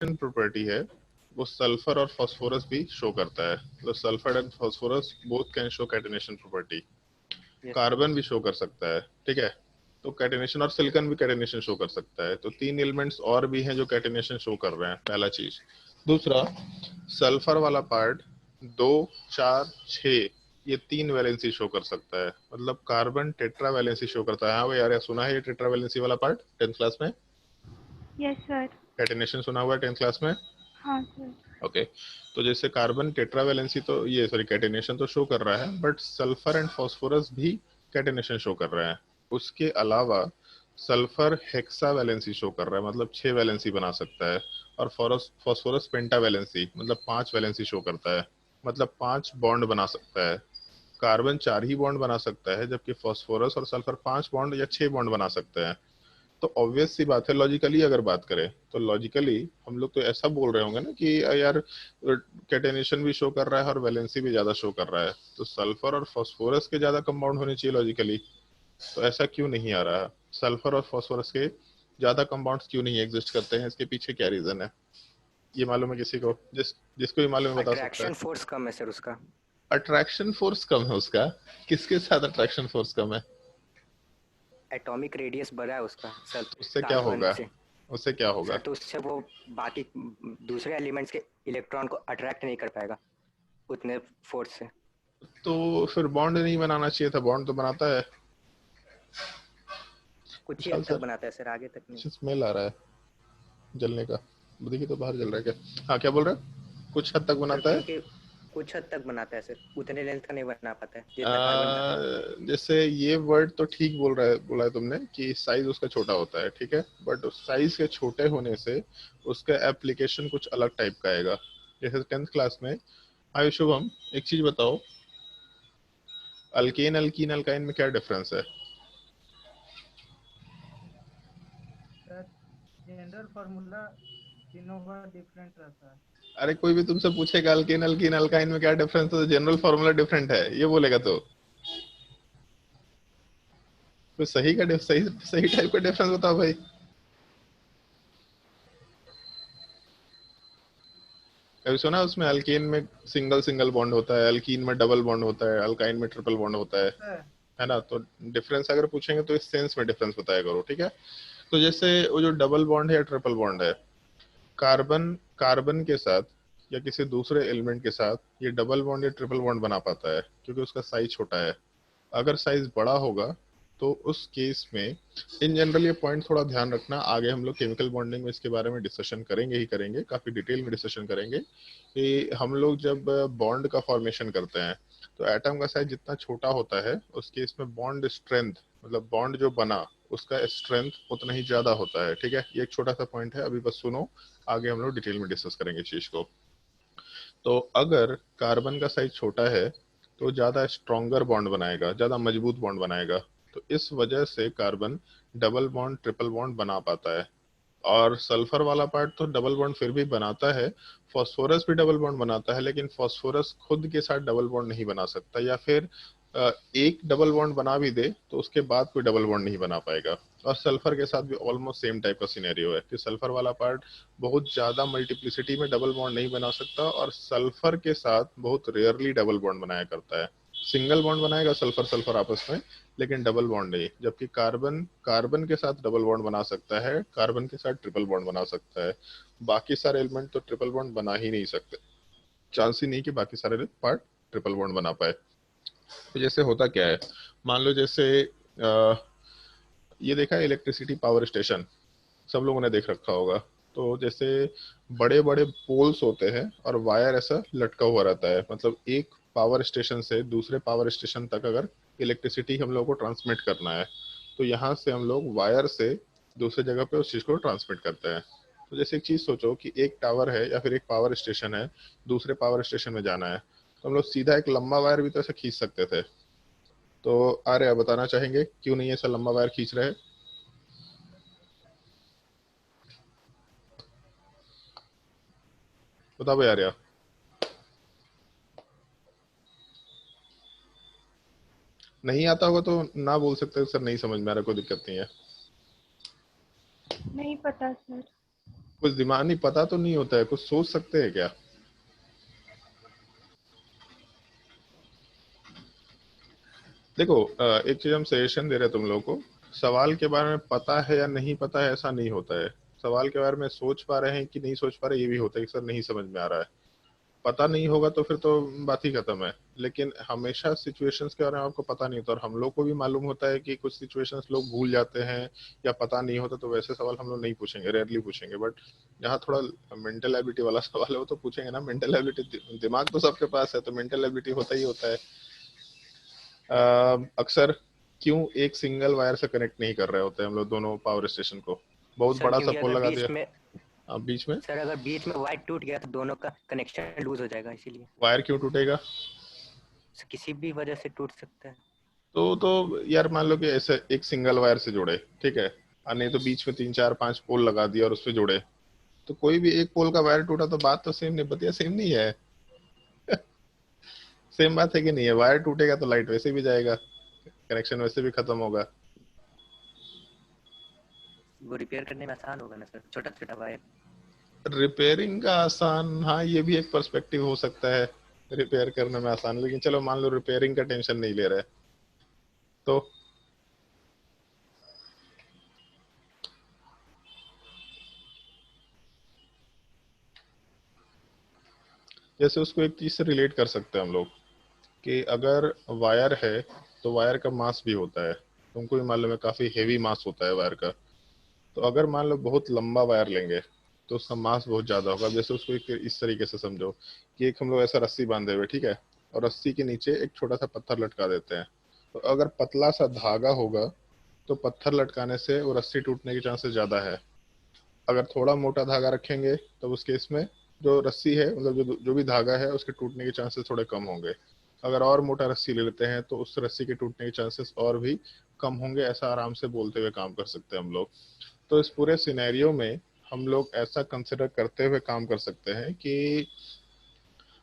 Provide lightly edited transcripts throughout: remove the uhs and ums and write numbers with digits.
Property है वो sulphur और फास्फोरस भी शो करता है। तो sulphur and phosphorus both can show catenation property. Carbon भी शो कर सकता है, ठीक है। तो कैटेनेशन, और सिलिकॉन भी कैटेनेशन शो कर सकता है। तो 3 एलिमेंट्स और भी हैं जो कैटेनेशन शो कर रहे हैं, पहला चीज। दूसरा, सल्फर वाला पार्ट 2, 4, 6 ये 3 वैलेंसी शो कर सकता है। मतलब कार्बन टेट्रा वैलेंसी शो करता है। हाँ भाई यार, सुना है ये टेट्रा वैलेंसी वाला पार्ट 10th क्लास में? Yes sir. कैटेनेशन सुना हुआ है 10th क्लास में? हाँ सर। ओके। तो जैसे कार्बन टेट्रा वैलेंसी तो ये सॉरी कैटेनेशन तो शो कर रहा है, बट सल्फर एंड फास्फोरस भी कैटेनेशन शो कर रहे हैं। उसके अलावा सल्फर हेक्सा वैलेंसी शो कर रहा है, मतलब 6 वैलेंसी बना सकता है। और फास्फोरस पेंटा वैलेंसी, मतलब 5 वैलेंसी शो करता है, मतलब 5 बॉन्ड बना सकता है। कार्बन 4 ही बॉन्ड बना सकता है, जबकि फास्फोरस और सल्फर 5 बॉन्ड या 6 बॉन्ड बना सकते हैं। तो ऑब्वियस सी बात है, लॉजिकली अगर बात करें तो लॉजिकली हम लोग तो ऐसा बोल रहे होंगे ना कि यार कैटेनेशन भी शो कर रहा है और वैलेंसी भी ज्यादा शो कर रहा है, तो सल्फर और फास्फोरस के ज्यादा कंपाउंड होने चाहिए लॉजिकली। तो ऐसा क्यों नहीं आ रहा है? सल्फर और फास्फोरस के ज्यादा कंपाउंड्स क्यों नहीं एग्जिस्ट करते हैं? इसके पीछे क्या रीजन है? ये मालूम है किसी को? जिसको भी मालूम है बता सकता है। अट्रैक्शन फोर्स कम है सर उसका। अट्रैक्शन फोर्स कम है उसका? किसके साथ अट्रैक्शन फोर्स कम है? एटॉमिक रेडियस बड़ा है उसका सर, तो उससे क्या कार्बन होगा? से। उससे क्या होगा? सर तो उससे वो बाकी दूसरे एलिमेंट्स के इलेक्ट्रॉन को अट्रैक्ट नहीं कर पाएगा उतने फोर्स से। तो फिर बॉन्ड नहीं बनाना चाहिए था, बॉन्ड तो बनाता है। कुछ ही विशाल हद तक सर, बनाता है सर, आगे तक नहीं। स्मेल आ रहा है जलने का। देखिए तो बाहर जल रहा है क्या? हाँ, क्या बोल रहे हैं? कुछ हद तक सर बनाता है। क्योंकि कुछ हद तक बनाता है सर, उतने लेंथ का नहीं बना पाता है जितना कार्बन बनाता है। जैसे ये वर्ड तो ठीक बोला है तुमने कि साइज उसका छोटा होता है, ठीक है। बट उस साइज के छोटे होने से उसका एप्लीकेशन कुछ अलग टाइप का आएगा। जैसे 10th क्लास में। आयु शुभम, एक चीज बताओ, अल्केन अल्कीन अल्काइन में क्या डिफरेंस है? सर जनरल फार्मूला तीनों का डिफरेंट रहता है। अरे कोई भी तुमसे पूछेगा अल्केन अल्कीन अल्काइन में क्या डिफरेंस है, तो जनरल फॉर्मूला डिफरेंट है ये बोलेगा। तो सही सही टाइप का डिफरेंस बताओ भाई। कभी सुना उसमें अल्केन में सिंगल सिंगल बॉन्ड होता है, अल्कीन में डबल बॉन्ड होता है, अल्काइन में ट्रिपल बॉन्ड होता सर है ना? तो डिफरेंस अगर पूछेंगे तो इस सेंस में डिफरेंस बताया करो, ठीक है। तो जैसे वो जो डबल बॉन्ड है या ट्रिपल बॉन्ड है, कार्बन कार्बन के साथ या किसी दूसरे एलिमेंट के साथ ये डबल बॉन्ड या ट्रिपल बॉन्ड बना पाता है क्योंकि उसका साइज छोटा है। अगर साइज बड़ा होगा तो उस केस में, इन जनरल ये पॉइंट थोड़ा ध्यान रखना, आगे हम लोग केमिकल बॉन्डिंग में इसके बारे में डिस्कशन करेंगे ही करेंगे, काफी डिटेल में डिस्कशन करेंगे कि हम लोग जब बॉन्ड का फॉर्मेशन करते हैं तो एटम का साइज जितना छोटा होता है उस केस में बॉन्ड स्ट्रेंथ, मतलब बॉन्ड जो बना उसका स्ट्रेंथ उतना ही ज्यादा होता है, ठीक है। ये एक छोटा सा पॉइंट है, अभी बस सुनो, आगे हम लोग डिटेल में डिस्कस करेंगे इस चीज को। तो अगर कार्बन का साइज छोटा है तो ज्यादा स्ट्रॉन्गर बॉन्ड बनाएगा, ज्यादा मजबूत बॉन्ड बनाएगा। तो इस वजह से carbon double bond triple bond बना पाता है। और सल्फर वाला पार्ट तो डबल बॉन्ड फिर भी बनाता है। फास्फोरस भी डबल बॉन्ड बनाता है, लेकिन फास्फोरस खुद के साथ डबल बॉन्ड नहीं बना सकता, या फिर एक डबल बॉन्ड बना भी दे तो उसके बाद कोई डबल बॉन्ड नहीं बना पाएगा। और सल्फर के साथ भी ऑलमोस्ट सेम टाइप का सिनेरियो है कि सल्फर वाला पार्ट बहुत ज्यादा मल्टीप्लिसिटी में डबल बॉन्ड नहीं बना सकता, और सल्फर के साथ बहुत रेयरली डबल बॉन्ड बनाया करता है। सिंगल बॉन्ड बनाएगा सल्फर सल्फर आपस में, लेकिन डबल बॉन्ड नहीं। जबकि कार्बन कार्बन के साथ डबल बॉन्ड बना सकता है, कार्बन के साथ ट्रिपल बॉन्ड बना सकता है। बाकी सारे एलिमेंट तो ट्रिपल बॉन्ड बना ही नहीं सकते, चांस ही नहीं कि बाकी सारे पार्ट ट्रिपल बॉन्ड बना पाए। तो जैसे होता क्या है, मान लो जैसे ये देखा है इलेक्ट्रिसिटी पावर स्टेशन, सब लोगों ने देख रखा होगा। तो जैसे बड़े बड़े पोल्स होते हैं और वायर ऐसा लटका हुआ रहता है, मतलब एक पावर स्टेशन से दूसरे पावर स्टेशन तक अगर इलेक्ट्रिसिटी हम लोग को ट्रांसमिट करना है, तो यहाँ से हम लोग वायर से दूसरे जगह पे उस चीज को ट्रांसमिट करते हैं। तो जैसे एक चीज सोचो कि एक टावर है या फिर एक पावर स्टेशन है, दूसरे पावर स्टेशन में जाना है, तो हम लोग सीधा एक लंबा वायर भी तो ऐसे खींच सकते थे। तो आर्या बताना चाहेंगे क्यों नहीं ऐसा लंबा वायर खींच रहे हैं? बताओ भाई आर्या। नहीं आता होगा तो ना बोल सकते सर, नहीं समझ में आ रहा, कोई दिक्कत नहीं है। नहीं पता सर। कुछ दिमाग नहीं, पता तो नहीं होता है, कुछ सोच सकते हैं क्या? देखो एक चीज हम सजेशन दे रहे हैं तुम लोगों को, सवाल के बारे में पता है या नहीं पता है ऐसा नहीं होता है। सवाल के बारे में सोच पा रहे हैं कि नहीं सोच पा रहे ये भी होता है कि सर नहीं समझ में आ रहा है। पता नहीं होगा तो फिर तो बात ही खत्म है। लेकिन हमेशा सिचुएशंस के बारे में आपको पता नहीं होता, और हम लोग को भी मालूम होता है कि कुछ सिचुएशंस लोग भूल जाते हैं या पता नहीं होता, तो वैसे सवाल हम लोग नहीं पूछेंगे, रेयरली पूछेंगे। बट जहाँ थोड़ा मेंटल एबिलिटी वाला सवाल है वो तो पूछेंगे ना। मेंटल एबिलिटी, दिमाग तो सबके पास है, तो मेंटल एबिलिटी होता ही होता है। अक्सर क्यों एक सिंगल वायर से कनेक्ट नहीं कर रहे होते हम लोग दोनों पावर स्टेशन को? बहुत सर बड़ा सा क्योंकि पोल अगर लगा दिया। बीच में अब बीच में सर अगर बीच में वायर टूट गया तो दोनों का कनेक्शन लूज हो जाएगा, इसीलिए वायर क्यों टूटेगा? सर किसी भी वजह से टूट सकता है। तो यार मान लो कि ऐसे एक सिंगल वायर से जुड़े, ठीक है, और नहीं तो बीच में 3 4 5 पोल लगा दिया और उस पे जुड़े, तो कोई भी एक पोल का वायर टूटा तो बात तो सेम नहीं, बतिया सेम नहीं है। सेम बात है कि नहीं है? वायर टूटेगा तो लाइट वैसे भी जाएगा, कनेक्शन वैसे भी खत्म होगा। वो रिपेयर करने में आसान होगा ना सर, छोटा छोटा वायर। रिपेयरिंग का आसान, हाँ ये भी एक पर्सपेक्टिव हो सकता है, रिपेयर करने में आसान। लेकिन चलो मान लो रिपेयरिंग का टेंशन नहीं ले रहे, तो जैसे उसको एक चीज से रिलेट कर सकते हैं हम लोग कि अगर वायर है तो वायर का मास भी होता है, तुमको भी मालूम है काफी हेवी मास होता है वायर का। तो अगर मान लो बहुत लंबा वायर लेंगे तो उसका मास बहुत ज्यादा होगा। जैसे उसको एक इस तरीके से समझो कि एक हम लोग ऐसा रस्सी बांधे हुए, ठीक है, और रस्सी के नीचे एक छोटा सा पत्थर लटका देते हैं। तो अगर पतला सा धागा होगा तो पत्थर लटकाने से वो रस्सी टूटने के चांसेस ज्यादा है। अगर थोड़ा मोटा धागा रखेंगे तो उस केस में जो रस्सी है, मतलब जो भी धागा है, उसके टूटने के चांसेस थोड़े कम होंगे। अगर और मोटा रस्सी ले लेते हैं तो उस रस्सी के टूटने के चांसेस और भी कम होंगे। ऐसा आराम से बोलते हुए काम कर सकते हैं हम लोग। तो इस पूरे सिनेरियो में हम लोग ऐसा कंसिडर करते हुए काम कर सकते हैं कि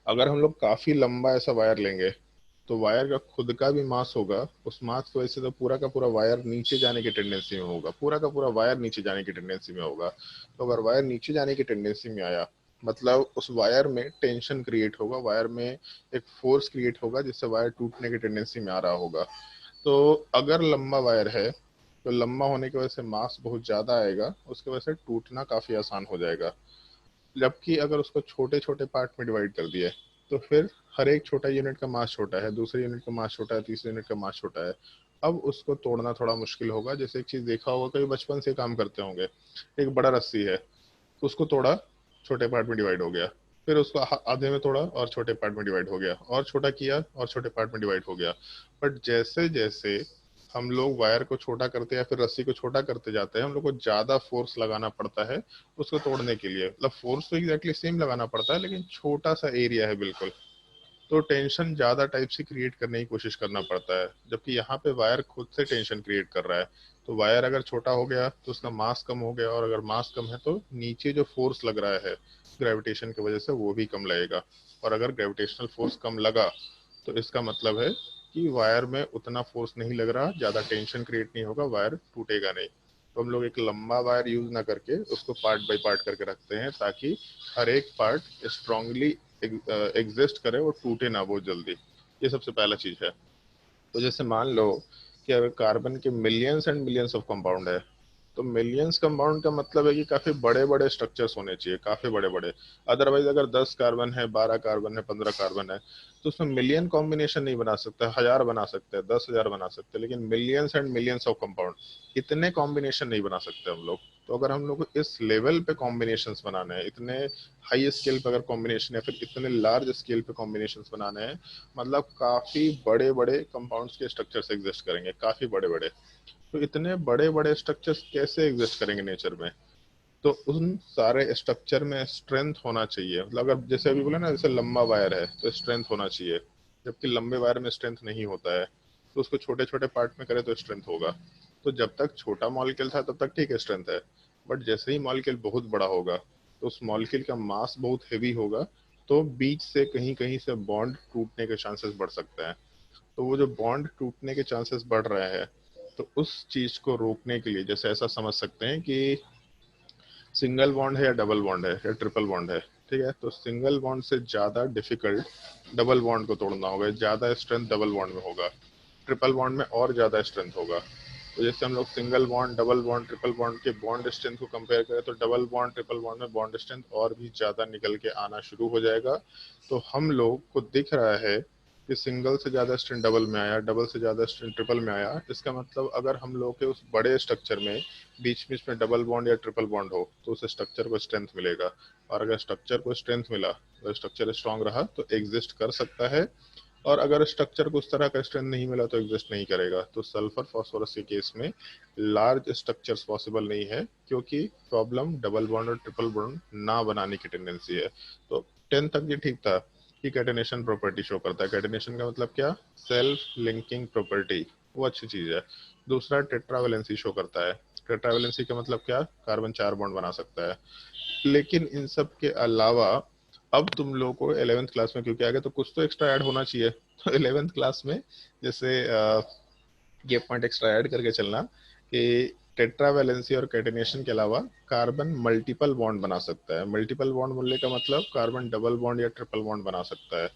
अगर हम लोग काफी लंबा ऐसा वायर लेंगे तो वायर का खुद का भी मास होगा, उस मास की वजह से तो पूरा का पूरा वायर नीचे जाने की टेंडेंसी में होगा, पूरा का पूरा वायर नीचे जाने की टेंडेंसी में होगा। तो अगर वायर नीचे जाने की टेंडेंसी में आया, मतलब उस वायर में टेंशन क्रिएट होगा, वायर में एक फोर्स क्रिएट होगा जिससे वायर टूटने की टेंडेंसी में आ रहा होगा। तो अगर लंबा वायर है तो लंबा होने की वजह से मास बहुत ज्यादा आएगा, उसकी वजह से टूटना काफी आसान हो जाएगा। जबकि अगर उसको छोटे छोटे पार्ट में डिवाइड कर दिया तो फिर हर एक छोटा यूनिट का मास छोटा है, दूसरे यूनिट का मास छोटा है, तीसरे यूनिट का मास छोटा है। अब उसको तोड़ना थोड़ा मुश्किल होगा। जैसे एक चीज देखा होगा, कभी बचपन से काम करते होंगे, एक बड़ा रस्सी है, उसको तोड़ा, छोटे पार्ट में डिवाइड हो गया, फिर उसको आधे में तोड़ा और छोटे पार्ट में डिवाइड हो गया, और छोटा किया और छोटे पार्ट में डिवाइड हो गया। बट जैसे जैसे हम लोग वायर को छोटा करते या फिर रस्सी को छोटा करते जाते हैं, हम लोग को ज्यादा फोर्स लगाना पड़ता है उसको तोड़ने के लिए। मतलब फोर्स तो एग्जैक्टली सेम लगाना पड़ता है लेकिन छोटा सा एरिया है बिल्कुल, तो टेंशन ज्यादा टाइप से क्रिएट करने की कोशिश करना पड़ता है। जबकि यहाँ पे वायर खुद से टेंशन क्रिएट कर रहा है। तो वायर अगर छोटा हो गया तो उसका मास कम हो गया, और अगर मास कम है तो नीचे जो फोर्स लग रहा है ग्रेविटेशन की वजह से वो भी कम लगेगा। और अगर ग्रेविटेशनल फोर्स कम लगा तो इसका मतलब है कि वायर में उतना फोर्स नहीं लग रहा, ज्यादा टेंशन क्रिएट नहीं होगा, वायर टूटेगा नहीं। तो हम लोग एक लंबा वायर यूज ना करके उसको पार्ट बाय पार्ट करके रखते हैं ताकि हर एक पार्ट स्ट्रांगली एग्जिस्ट करे और टूटे ना बहुत जल्दी। ये सबसे पहला चीज है। तो जैसे मान लो कि अगर कार्बन के millions and millions of compound है, तो मिलियंस कंपाउंड का मतलब है कि काफी बड़े बड़े स्ट्रक्चर्स होने चाहिए, काफी बड़े बड़े। अदरवाइज अगर 10 कार्बन है, 12 कार्बन है, 15 कार्बन है, तो उसमें मिलियन कॉम्बिनेशन नहीं बना सकते, हजार बना सकते हैं, 10,000 बना सकते हैं, लेकिन millions and millions of compound इतने कॉम्बिनेशन नहीं बना सकते हम लोग। तो अगर हम लोग को इस लेवल पे कॉम्बिनेशन बनाने हैं, इतने हाई स्केल पे अगर कॉम्बिनेशन या फिर इतने लार्ज स्केल पे कॉम्बिनेशन बनाने हैं, मतलब काफी बड़े बड़े कंपाउंड्स के स्ट्रक्चर्स एग्जिस्ट करेंगे, काफी बड़े बड़े। तो इतने बड़े बड़े स्ट्रक्चर्स कैसे एग्जिस्ट करेंगे नेचर में? तो उन सारे स्ट्रक्चर में स्ट्रेंथ होना चाहिए। मतलब अगर जैसे अभी बोला ना, जैसे लंबा वायर है तो स्ट्रेंथ होना चाहिए, जबकि लंबे वायर में स्ट्रेंथ नहीं होता है। तो उसको छोटे छोटे पार्ट में करे तो स्ट्रेंथ होगा। तो जब तक छोटा मॉलिक्यूल था तब तक ठीक है, स्ट्रेंथ है। बट जैसे ही मॉलिक्यूल बहुत बड़ा होगा तो उस मॉलिक्यूल का मास बहुत हेवी होगा, तो बीच से कहीं कहीं से बॉन्ड टूटने के चांसेस बढ़ सकते हैं। तो वो जो बॉन्ड टूटने के चांसेस बढ़ रहे हैं, तो उस चीज को रोकने के लिए जैसे ऐसा समझ सकते हैं कि सिंगल बॉन्ड है या डबल बॉन्ड है या ट्रिपल बॉन्ड है, ठीक है। तो सिंगल बॉन्ड से ज्यादा डिफिकल्ट डबल बॉन्ड को तोड़ना होगा, ज्यादा स्ट्रेंथ डबल बॉन्ड में होगा, ट्रिपल बॉन्ड में और ज्यादा स्ट्रेंथ होगा। तो जैसे हम लोग single bond, double bond, triple bond के बॉन्ड स्ट्रेंथ को कंपेयर करें तो डबल बॉन्ड, ट्रिपल बॉन्ड में बॉन्ड स्ट्रेंथ और भी ज्यादा निकल के आना शुरू हो जाएगा। तो हम लोग को दिख रहा है कि सिंगल से ज्यादा स्ट्रेंथ डबल में आया, डबल से ज्यादा स्ट्रेंथ ट्रिपल में आया। इसका मतलब अगर हम लोग के उस बड़े स्ट्रक्चर में बीच बीच में डबल बॉन्ड या ट्रिपल बॉन्ड हो तो उस स्ट्रक्चर को स्ट्रेंथ मिलेगा, और अगर स्ट्रक्चर को स्ट्रेंथ मिला तो स्ट्रक्चर स्ट्रांग रहा तो एग्जिस्ट कर सकता है, और अगर स्ट्रक्चर को उस तरह का स्ट्रेंथ नहीं मिला तो एग्जिस्ट नहीं करेगा। तो सल्फर फास्फोरस के केस में लार्ज स्ट्रक्चर्स पॉसिबल नहीं है, क्योंकि प्रॉब्लम डबल बॉन्ड और ट्रिपल बॉन्ड ना बनाने की टेंडेंसी है। तो 10 तक ये ठीक था कि कैटेनेशन प्रॉपर्टी शो करता है। कैटेनेशन का मतलब क्या? सेल्फ लिंकिंग प्रॉपर्टी, वो अच्छी चीज है। दूसरा टेट्रावेलेंसी शो करता है। टेट्रावेलेंसी का मतलब क्या? कार्बन 4 बॉन्ड बना सकता है। लेकिन इन सब के अलावा अब तुम लोगों को 11th क्लास में क्योंकि आ गए तो कुछ तो एक्स्ट्रा ऐड होना चाहिए। तो 11th क्लास में जैसे ये पॉइंट एक्स्ट्रा ऐड करके चलना कि टेट्रावेलेंसी और कैटेनेशन के अलावा कार्बन मल्टीपल बॉन्ड बना सकता है। मल्टीपल बॉन्ड बोलने का मतलब कार्बन डबल बॉन्ड या ट्रिपल बॉन्ड बना सकता है।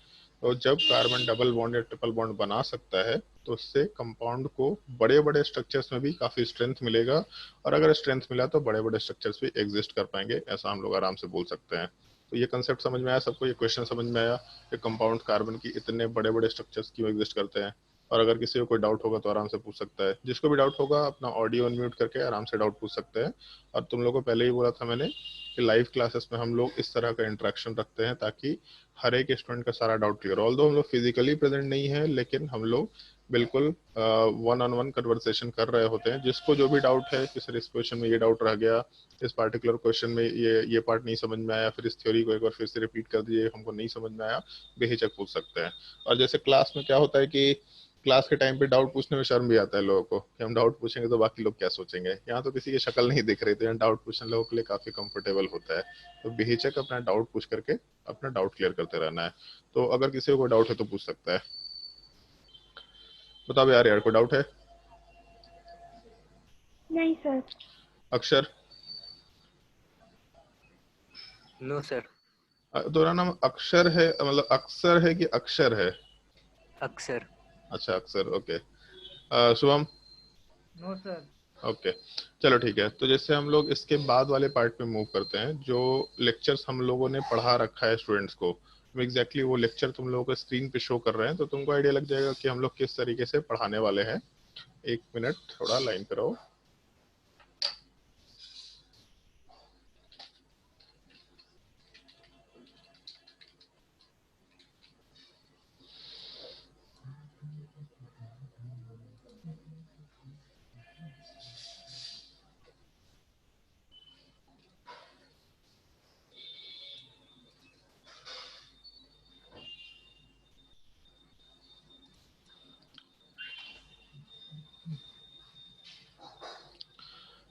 तो जब कार्बन डबल बॉन्ड या ट्रिपल बॉन्ड बना सकता है तो उससे कंपाउंड को बड़े बड़े स्ट्रक्चर्स में भी काफी स्ट्रेंथ मिलेगा, और अगर स्ट्रेंथ मिला तो बड़े बड़े स्ट्रक्चर्स भी एग्जिस्ट कर पाएंगे, ऐसा हम लोग आराम से बोल सकते हैं। तो ये कंसेप्ट समझ में आया सबको? ये क्वेश्चन समझ में आया कि कंपाउंड कार्बन की इतने बड़े बड़े स्ट्रक्चर्स क्यों एग्जिस्ट करते हैं? और अगर किसी को कोई डाउट होगा तो आराम से पूछ सकता है। जिसको भी डाउट होगा अपना ऑडियो अनम्यूट करके आराम से डाउट पूछ सकते हैं। और तुम लोगों को पहले ही बोला था मैंने कि लाइव क्लासेस में हम लोग इस तरह का इंटरेक्शन रखते हैं ताकि हर एक स्टूडेंट का सारा डाउट क्लियर हो। ऑल्दो हम लोग फिजिकली प्रेजेंट नहीं है, लेकिन हम लोग बिल्कुल वन ऑन वन कन्वर्सेशन कर रहे होते हैं। जिसको जो भी डाउट है कि सर इस क्वेश्चन में ये डाउट रह गया, इस पार्टिकुलर क्वेश्चन में ये पार्ट नहीं समझ में आया, फिर इस थ्योरी को एक बार फिर से रिपीट कर दीजिए, हमको नहीं समझ में आया, बेहिचक पूछ सकते हैं। और जैसे क्लास में क्या होता है कि क्लास के टाइम पे डाउट पूछने में शर्म भी आता है लोगों को कि हम डाउट पूछेंगे तो बाकी लोग क्या सोचेंगे। यहाँ तो किसी की शक्ल नहीं दिख रही, तो यहाँ डाउट पूछने लोगों के लिए काफी कंफर्टेबल होता है। तो बेहिचक अपना डाउट पूछ करके अपना डाउट क्लियर करते रहना है। तो अगर किसी को कोई डाउट है तो पूछ सकता है। बताओ यार कोई डाउट है? नहीं सर। अक्षर? No sir. तुम्हारा नाम अक्षर है, मतलब अक्सर है कि अक्षर है? अक्सर। अच्छा Akshar, okay. Shubham? No sir. Okay, चलो ठीक है। तो जैसे हम लोग इसके बाद वाले पार्ट में मूव करते हैं, जो लेक्चर्स हम लोगों ने पढ़ा रखा है स्टूडेंट्स को, एग्जैक्टली वो लेक्चर तुम लोगों को स्क्रीन पे शो कर रहे हैं, तो तुमको आइडिया लग जाएगा कि हम लोग किस तरीके से पढ़ाने वाले हैं। एक मिनट, थोड़ा लाइन पे रहो।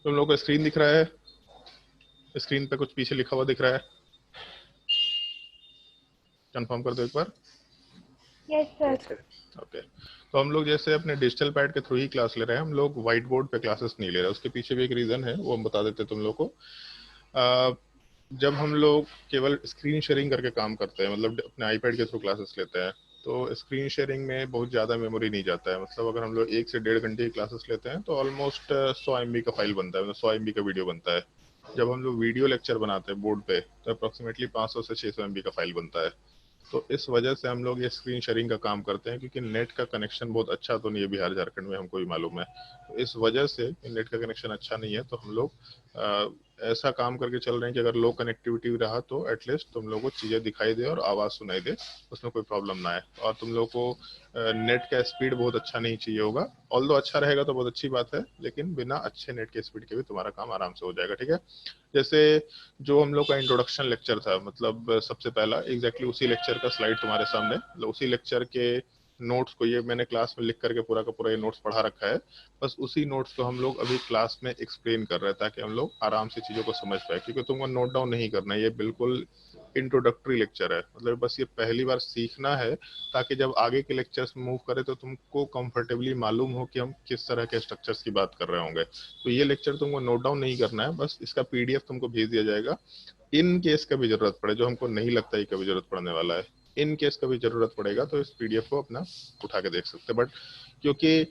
तुम लोग को स्क्रीन दिख रहा है? स्क्रीन पे कुछ पीछे लिखा हुआ दिख रहा है? कंफर्म कर दो एक बार। Yes sir. सर। ओके, तो हम लोग जैसे अपने डिजिटल पैड के थ्रू ही क्लास ले रहे हैं, हम लोग व्हाइट बोर्ड पे क्लासेस नहीं ले रहे। उसके पीछे भी एक रीजन है, वो हम बता देते तुम लोग को। जब हम लोग केवल स्क्रीन शेयरिंग करके काम करते हैं, मतलब अपने आईपैड के थ्रू क्लासेस लेते हैं, तो स्क्रीन शेयरिंग में बहुत ज़्यादा मेमोरी नहीं जाता है। मतलब अगर हम लोग 1 से 1.5 घंटे की क्लासेस लेते हैं तो ऑलमोस्ट 100 MB का फाइल बनता है, मतलब 100 MB का वीडियो बनता है। जब हम लोग वीडियो लेक्चर बनाते हैं बोर्ड पे तो अप्रोक्सीमेटली 500 से 600 MB का फाइल बनता है। तो इस वजह से हम लोग ये स्क्रीन शेयरिंग का काम करते हैं, क्योंकि नेट का कनेक्शन बहुत अच्छा तो नहीं है बिहार झारखंड में, हमको भी मालूम है। तो इस वजह से नेट का कनेक्शन अच्छा नहीं है, तो हम लोग ऐसा काम करके चल रहे हैं कि अगर लो कनेक्टिविटी रहा तो एटलीस्ट तुम लोगों को चीज़ें दिखाई दे और आवाज़ सुनाई दे, उसमें कोई प्रॉब्लम ना आए। और तुम लोग को नेट का स्पीड बहुत अच्छा नहीं चाहिए होगा। ऑल्दो अच्छा रहेगा तो बहुत अच्छी बात है, लेकिन बिना अच्छे नेट के स्पीड के भी तुम्हारा काम आराम से हो जाएगा, ठीक है। जैसे जो हम लोग का इंट्रोडक्शन लेक्चर था, मतलब सबसे पहला एग्जैक्टली उसी लेक्चर का स्लाइड तुम्हारे सामने, मतलब उसी लेक्चर के नोट्स को ये मैंने क्लास में लिख करके पूरा का पूरा ये नोट्स पढ़ा रखा है। बस उसी नोट्स को हम लोग अभी क्लास में एक्सप्लेन कर रहे हैं ताकि हम लोग आराम से चीज़ों को समझ पाए, क्योंकि तुमको नोट डाउन नहीं करना है, ये बिल्कुल इंट्रोडक्टरी लेक्चर है, मतलब बस ये पहली बार सीखना है ताकि जब आगे के लेक्चर्स में मूव करें तो तुमको कंफर्टेबली मालूम हो कि हम किस तरह के स्ट्रक्चर्स की बात कर रहे होंगे। तो ये लेक्चर तुमको नोट डाउन नहीं करना है, बस इसका पीडीएफ तुमको भेज दिया जाएगा। इन केस कभी जरूरत पड़े, जो हमको नहीं लगता है कभी जरूरत पड़ने वाला है, इन केस कभी जरूरत पड़ेगा तो इस पीडीएफ को अपना उठा के देख सकते हैं। बट क्योंकि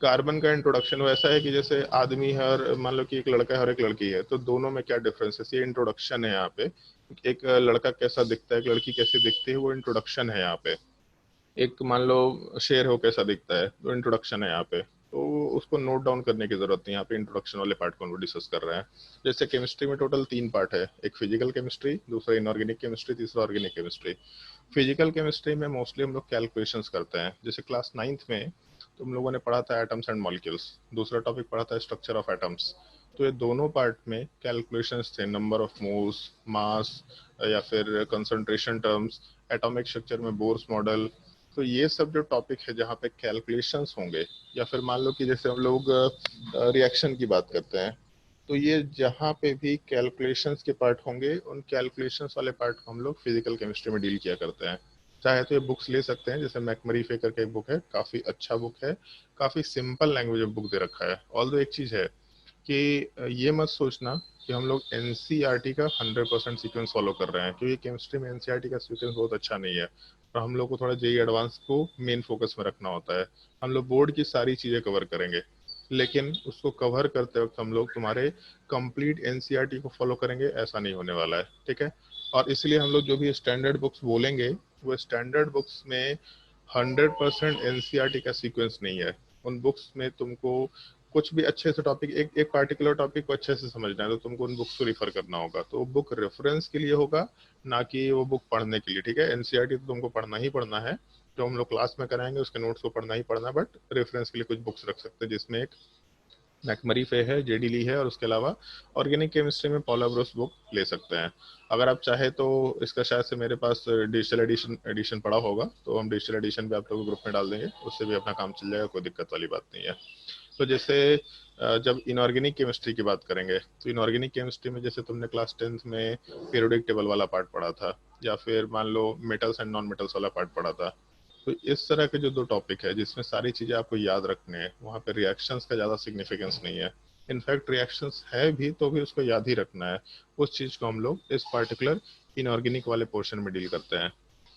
कार्बन का इंट्रोडक्शन वैसा है कि जैसे आदमी है और मान लो कि एक लड़का है और एक लड़की है, तो दोनों में क्या डिफरेंस है, ये इंट्रोडक्शन है यहाँ पे। एक लड़का कैसा दिखता है, एक लड़की कैसी दिखती है, वो इंट्रोडक्शन है यहाँ पे। एक मान लो शेर हो कैसा दिखता है, तो इंट्रोडक्शन है यहाँ पे, तो उसको नोट डाउन करने की जरूरत नहीं, यहाँ पे इंट्रोडक्शन वाले पार्ट को हम डिस्कस कर रहे हैं। जैसे केमिस्ट्री में टोटल 3 पार्ट है, एक फिजिकल केमिस्ट्री, दूसरा इनऑर्गेनिक केमिस्ट्री, तीसरा ऑर्गेनिक केमिस्ट्री। फिजिकल केमिस्ट्री में मोस्टली हम लोग कैलकुलेशंस करते हैं। जैसे क्लास 9th में तुम लोगों ने पढ़ा था एटम्स एंड मॉलिक्यूल्स, दूसरा टॉपिक पढ़ा था स्ट्रक्चर ऑफ एटम्स। तो ये दोनों पार्ट में कैलकुलेशंस थे, नंबर ऑफ मोल्स, मास, या फिर कंसंट्रेशन टर्म्स, एटॉमिक स्ट्रक्चर में बोर्स मॉडल। तो ये सब जो टॉपिक है जहाँ पे कैलकुलेशंस होंगे, या फिर मान लो कि जैसे हम लोग रिएक्शन की बात करते हैं, तो ये जहाँ पे भी कैलकुलेशंस के पार्ट होंगे, उन कैलकुलेशंस वाले पार्ट को हम लोग फिजिकल केमिस्ट्री में डील किया करते हैं। चाहे तो ये बुक्स ले सकते हैं, जैसे मैकमरी फेकर का एक बुक है, काफी अच्छा बुक है, काफी सिंपल लैंग्वेज में बुक दे रखा है। ऑल्दो एक चीज है कि ये मत सोचना कि हम लोग एनसीईआरटी का 100% सीक्वेंस फॉलो कर रहे हैं, क्योंकि केमिस्ट्री में एनसीईआरटी का सीक्वेंस बहुत अच्छा नहीं है, और हम लोग को थोड़ा जेई एडवांस को मेन फोकस में रखना होता है। हम लोग बोर्ड की सारी चीजें कवर करेंगे, लेकिन उसको कवर करते वक्त हम लोग तुम्हारे कंप्लीट एनसीईआरटी को फॉलो करेंगे, ऐसा नहीं होने वाला है, ठीक है। और इसलिए हम लोग जो भी स्टैंडर्ड बुक्स बोलेंगे, वो स्टैंडर्ड बुक्स में 100% एनसीईआरटी का सीक्वेंस नहीं है। उन बुक्स में तुमको कुछ भी अच्छे से टॉपिक, एक पार्टिकुलर टॉपिक को अच्छे से समझना है, तो तुमको उन बुक्स को रिफर करना होगा। तो बुक रेफरेंस के लिए होगा, ना कि वो बुक पढ़ने के लिए, ठीक है। एनसीईआरटी तो तुमको पढ़ना ही पढ़ना है, जो हम लोग क्लास में कराएंगे उसके नोट्स को पढ़ना ही पढ़ना है, बट रेफरेंस के लिए कुछ बुक्स रख सकते हैं, जिसमें एक मैकमरी फे है, जेडी ली है, और उसके अलावा ऑर्गेनिक केमिस्ट्री में पॉला ब्रूस बुक ले सकते हैं। अगर आप चाहे तो इसका शायद से मेरे पास डिजिटल एडिशन पड़ा होगा, तो हम डिजिटल एडिशन भी आप लोगों को ग्रुप में डाल देंगे, उससे भी अपना काम चल जाएगा, कोई दिक्कत वाली बात नहीं है। तो जैसे जब इनऑर्गेनिक केमिस्ट्री की बात करेंगे, तो इनऑर्गेनिक केमिस्ट्री में जैसे तुमने क्लास 10th में पीरियोडिक टेबल वाला पार्ट पढ़ा था, या फिर मान लो मेटल्स एंड नॉन मेटल्स वाला पार्ट पढ़ा था, तो इस तरह के जो 2 टॉपिक है जिसमें सारी चीजें आपको याद रखने हैं, वहाँ पे रिएक्शंस का ज्यादा सिग्निफिकेंस नहीं है। इनफैक्ट रिएक्शंस है भी तो भी उसको याद ही रखना है। उस चीज को हम लोग इस पार्टिकुलर इनऑर्गेनिक वाले पोर्शन में डील करते हैं।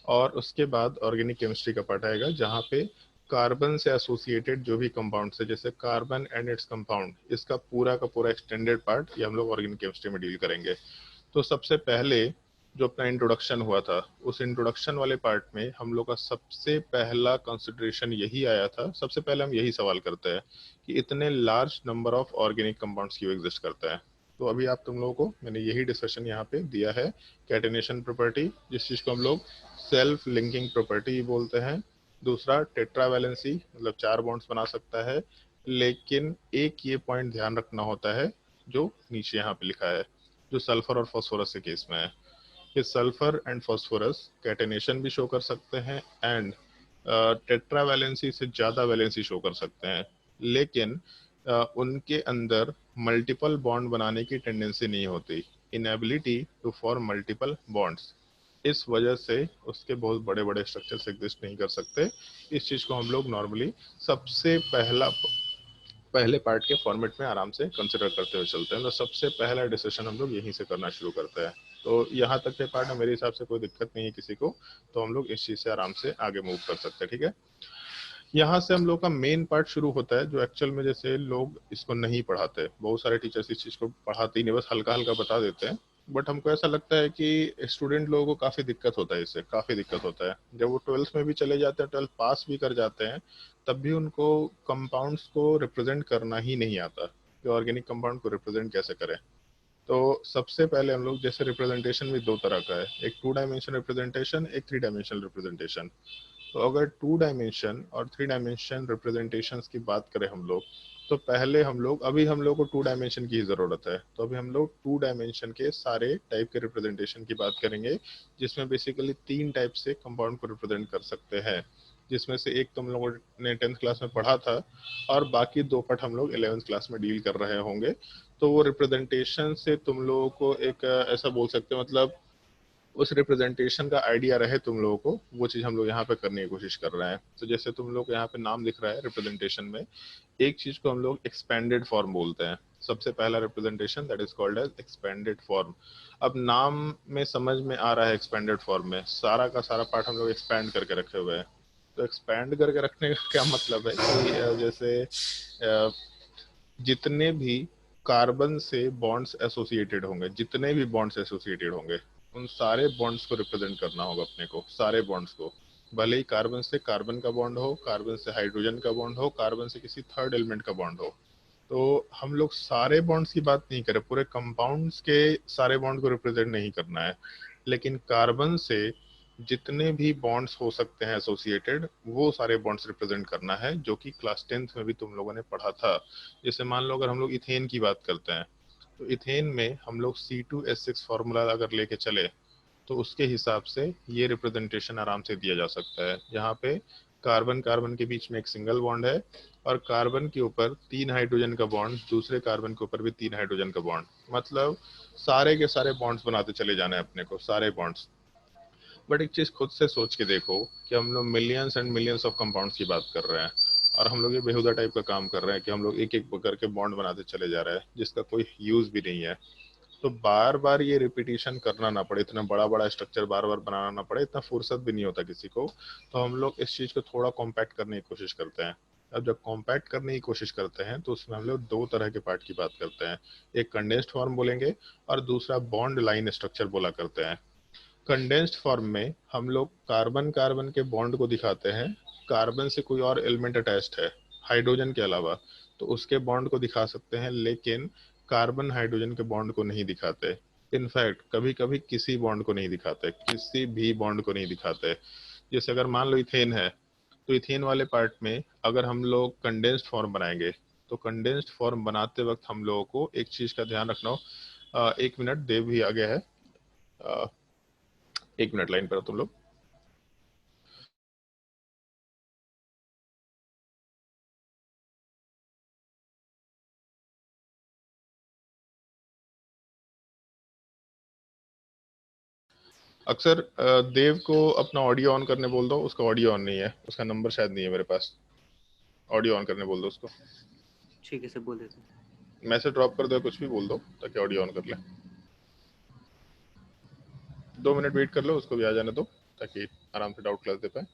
और उसके बाद ऑर्गेनिक केमिस्ट्री का पार्ट आएगा, जहाँ पे कार्बन से एसोसिएटेड जो भी कंपाउंड है, जैसे कार्बन एंड इट्स कंपाउंड, इसका पूरा का पूरा एक्सटेंडेड पार्ट ये हम लोग ऑर्गेनिक केमिस्ट्री में डील करेंगे। तो सबसे पहले जो अपना इंट्रोडक्शन हुआ था, उस इंट्रोडक्शन वाले पार्ट में हम लोग का सबसे पहला कंसिडरेशन यही आया था, सबसे पहले हम यही सवाल करते हैं कि इतने large number of organic compounds क्यों एग्जिस्ट करते हैं। तो अभी आप तुम लोगों को मैंने यही डिस्कशन यहाँ पे दिया है, कैटेनेशन प्रॉपर्टी, जिस चीज को हम लोग सेल्फ लिंकिंग प्रॉपर्टी बोलते हैं। दूसरा टेट्रावैलेंसी, मतलब 4 बॉन्ड्स बना सकता है, लेकिन एक ये पॉइंट ध्यान रखना होता है जो नीचे यहाँ पे लिखा है, जो सल्फर और फास्फोरस के केस में है, कि सल्फर एंड फास्फोरस कैटेनेशन भी शो कर सकते हैं एंड टेट्रावैलेंसी से ज्यादा वैलेंसी शो कर सकते हैं, लेकिन उनके अंदर मल्टीपल बॉन्ड बनाने की टेंडेंसी नहीं होती, inability to form multiple bonds. इस वजह से उसके बहुत बड़े बड़े स्ट्रक्चर्स एग्जिस्ट नहीं कर सकते। इस चीज को हम लोग नॉर्मली सबसे पहले पार्ट के फॉर्मेट में आराम से कंसिडर करते हुए चलते हैं। तो सबसे पहला डिस्कशन हम लोग यहीं से करना शुरू करते हैं। तो यहाँ तक के पार्ट में मेरे हिसाब से कोई दिक्कत नहीं है किसी को, तो हम लोग इस चीज से आराम से आगे मूव कर सकते हैं, ठीक है। यहाँ से हम लोग का मेन पार्ट शुरू होता है, जो एक्चुअल में जैसे लोग इसको नहीं पढ़ाते, बहुत सारे टीचर्स इस चीज को पढ़ाते ही नहीं, बस हल्का हल्का बता देते हैं। बट हमको ऐसा लगता है कि स्टूडेंट लोगों को काफी दिक्कत होता है, इससे काफी दिक्कत होता है। जब वो 12th में भी चले जाते हैं, 12th पास भी कर जाते हैं, तब भी उनको कंपाउंड्स को रिप्रेजेंट करना ही नहीं आता कि ऑर्गेनिक कंपाउंड को रिप्रेजेंट कैसे करें। तो सबसे पहले हम लोग, जैसे रिप्रेजेंटेशन भी 2 तरह का है, एक 2 डायमेंशन रिप्रेजेंटेशन, एक 3 डायमेंशनल रिप्रेजेंटेशन। तो अगर 2 डायमेंशन और 3 डायमेंशन रिप्रेजेंटेशन की बात करें हम लोग, तो पहले अभी हम लोग को 2 डायमेंशन की ही जरूरत है। तो अभी हम लोग 2 डायमेंशन के सारे टाइप के रिप्रेजेंटेशन की बात करेंगे, जिसमें बेसिकली 3 टाइप से कंपाउंड को रिप्रेजेंट कर सकते हैं, जिसमें से एक तुम लोगों ने 10th क्लास में पढ़ा था, और बाकी 2 पार्ट हम लोग 11th क्लास में डील कर रहे होंगे। तो वो रिप्रेजेंटेशन से तुम लोगों को एक ऐसा बोल सकते हैं, मतलब उस रिप्रेजेंटेशन का आइडिया रहे तुम लोगों को, वो चीज हम लोग यहाँ पे करने की कोशिश कर रहे हैं। तो जैसे तुम लोग यहाँ पे नाम लिख रहा है रिप्रेजेंटेशन में, एक चीज को हम लोग एक्सपेंडेड फॉर्म बोलते हैं। सबसे पहला representation that is called as expanded form. अब नाम में समझ में आ रहा है एक्सपेंडेड फॉर्म में सारा का सारा पार्ट हम लोग एक्सपैंड करके रखे हुए हैं। तो एक्सपैंड करके रखने का क्या मतलब है कि जैसे जितने भी कार्बन से बॉन्ड्स एसोसिएटेड होंगे, जितने भी बॉन्ड्स एसोसिएटेड होंगे, उन सारे बॉन्ड्स को रिप्रेजेंट करना होगा अपने को, सारे बॉन्ड्स को। भले ही कार्बन से कार्बन का बॉन्ड हो, कार्बन से हाइड्रोजन का बॉन्ड हो, कार्बन से किसी थर्ड एलिमेंट का बॉन्ड हो। तो हम लोग सारे बॉन्ड्स की बात नहीं करें, पूरे कंपाउंड्स के सारे बॉन्ड को रिप्रेजेंट नहीं करना है, लेकिन कार्बन से जितने भी बॉन्ड्स हो सकते हैं एसोसिएटेड, वो सारे बॉन्ड्स रिप्रेजेंट करना है, जो कि क्लास 10th में भी तुम लोगों ने पढ़ा था। जैसे मान लो अगर हम लोग इथेन की बात करते हैं, तो इथेन में हम लोग C2H6 फॉर्मूला अगर लेके चले, तो उसके हिसाब से ये रिप्रेजेंटेशन आराम से दिया जा सकता है। यहाँ पे कार्बन कार्बन के बीच में एक सिंगल बॉन्ड है, और कार्बन के ऊपर 3 हाइड्रोजन का बॉन्ड, दूसरे कार्बन के ऊपर भी 3 हाइड्रोजन का बॉन्ड। मतलब सारे के सारे बॉन्ड्स बनाते चले जाना है अपने को, सारे बॉन्ड्स। बट एक चीज खुद से सोच के देखो कि हम लोग millions and millions of compounds की बात कर रहे हैं, और हम लोग ये बेहुदा टाइप का काम कर रहे हैं कि हम लोग एक एक करके बॉन्ड बनाते चले जा रहे हैं, जिसका कोई यूज भी नहीं है। तो बार बार ये रिपीटिशन करना ना पड़े, इतना बड़ा बड़ा स्ट्रक्चर बार बार बनाना ना पड़े, इतना फुर्सत भी नहीं होता किसी को। तो हम लोग इस चीज को थोड़ा कॉम्पैक्ट करने की कोशिश करते हैं। अब जब कॉम्पैक्ट करने की कोशिश करते हैं, तो उसमें हम लोग दो तरह के पार्ट की बात करते हैं। एक कंडेंस्ड फॉर्म बोलेंगे, और दूसरा बॉन्ड लाइन स्ट्रक्चर बोला करते हैं। कंडेंस्ड फॉर्म में हम लोग कार्बन कार्बन के बॉन्ड को दिखाते हैं, कार्बन से कोई और एलिमेंट अटैच्ड है हाइड्रोजन के अलावा, तो उसके बॉन्ड को दिखा सकते हैं, लेकिन कार्बन हाइड्रोजन के बॉन्ड को नहीं दिखाते। इनफैक्ट कभी कभी किसी बॉन्ड को नहीं दिखाते, किसी भी बॉन्ड को नहीं दिखाते। जैसे अगर मान लो इथेन है, तो इथेन वाले पार्ट में अगर हम लोग कंडेंस्ड फॉर्म बनाएंगे, तो कंडेंस्ड फॉर्म बनाते वक्त हम लोगों को एक चीज का ध्यान रखना हो। 1 मिनट, देव भी आ गया है। 1 मिनट लाइन पर हो तुम लोग। अक्सर देव को अपना ऑडियो ऑन करने बोल दो, उसका ऑडियो ऑन नहीं है, उसका नंबर शायद नहीं है मेरे पास। ऑडियो ऑन करने बोल दो उसको। ठीक है सर, बोल देते हैं। मैसेज ड्रॉप कर दो, कुछ भी बोल दो, ताकि ऑडियो ऑन कर ले। 2 मिनट वेट कर लो, उसको भी आ जाने दो, ताकि आराम से डाउट क्लास दे पाए।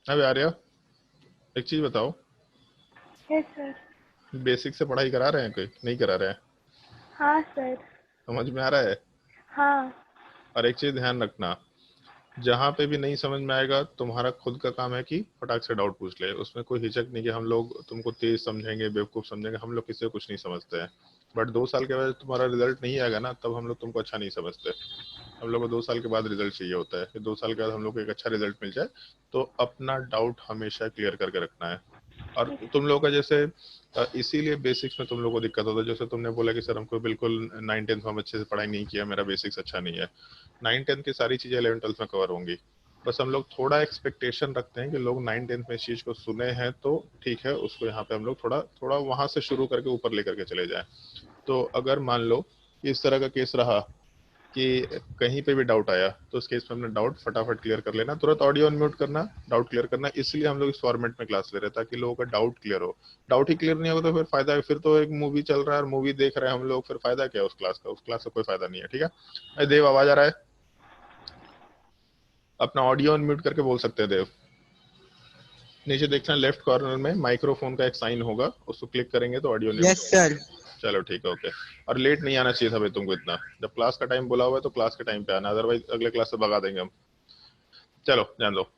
अबे आर्या, एक चीज बताओ, यस सर। बेसिक से पढ़ाई करा रहे हैं कोई, नहीं करा रहे हैं? हाँ सर। समझ में आ रहा है? हाँ। और एक चीज ध्यान रखना, जहाँ पे भी नहीं समझ में आएगा, तुम्हारा खुद का काम है कि फटाक से डाउट पूछ ले। उसमें कोई हिचक नहीं कि हम लोग तुमको तेज समझेंगे, बेवकूफ समझेंगे। हम लोग किसी को कुछ नहीं समझते हैं। बट 2 साल के बाद तुम्हारा रिजल्ट नहीं आएगा ना, तब हम लोग तुमको अच्छा नहीं समझते। हम लोग को 2 साल के बाद रिजल्ट चाहिए होता है, कि 2 साल के बाद हम लोग को एक अच्छा रिजल्ट मिल जाए। तो अपना डाउट हमेशा क्लियर करके रखना है। और तुम लोगों का जैसे इसीलिए बेसिक्स में तुम लोगों को दिक्कत होता है। जैसे तुमने बोला कि सर हमको बिल्कुल 9th 10th में हम अच्छे से पढ़ाई नहीं किया, मेरा बेसिक्स अच्छा नहीं है। 9th 10th की सारी चीजें 11th 12th में कवर होंगी। बस हम लोग थोड़ा एक्सपेक्टेशन रखते हैं कि लोग 9th 10th में इस चीज को सुने हैं, तो ठीक है, उसको यहाँ पे हम लोग थोड़ा थोड़ा वहां से शुरू करके ऊपर लेकर के चले जाएं। तो अगर मान लो इस तरह का केस रहा कि कहीं पे भी डाउट आया, तो उस केस में अपना डाउट फटाफट क्लियर कर लेना, तुरंत ऑडियो अनम्यूट करना, डाउट क्लियर करना। इसलिए हम लोग इस फॉर्मेट में क्लास ले रहे हैं, ताकि लोगों का डाउट क्लियर हो। डाउट ही क्लियर नहीं होगा तो फिर फायदा है? फिर तो एक मूवी चल रहा है और मूवी देख रहे हैं हम लोग, फिर फायदा क्या है उस क्लास का? उस क्लास का कोई फायदा नहीं है। ठीक है? अरे देव, आवाज आ रहा है? अपना ऑडियो अनम्यूट करके बोल सकते हैं देव। नीचे देखना लेफ्ट कॉर्नर में माइक्रोफोन का एक साइन होगा, उसको क्लिक करेंगे तो ऑडियो। Yes sir. चलो ठीक है, ओके। और लेट नहीं आना चाहिए था भाई तुमको इतना। जब क्लास का टाइम बोला हुआ है तो क्लास के टाइम पे आना, अदरवाइज अगले क्लास से भगा देंगे हम। चलो जान लो।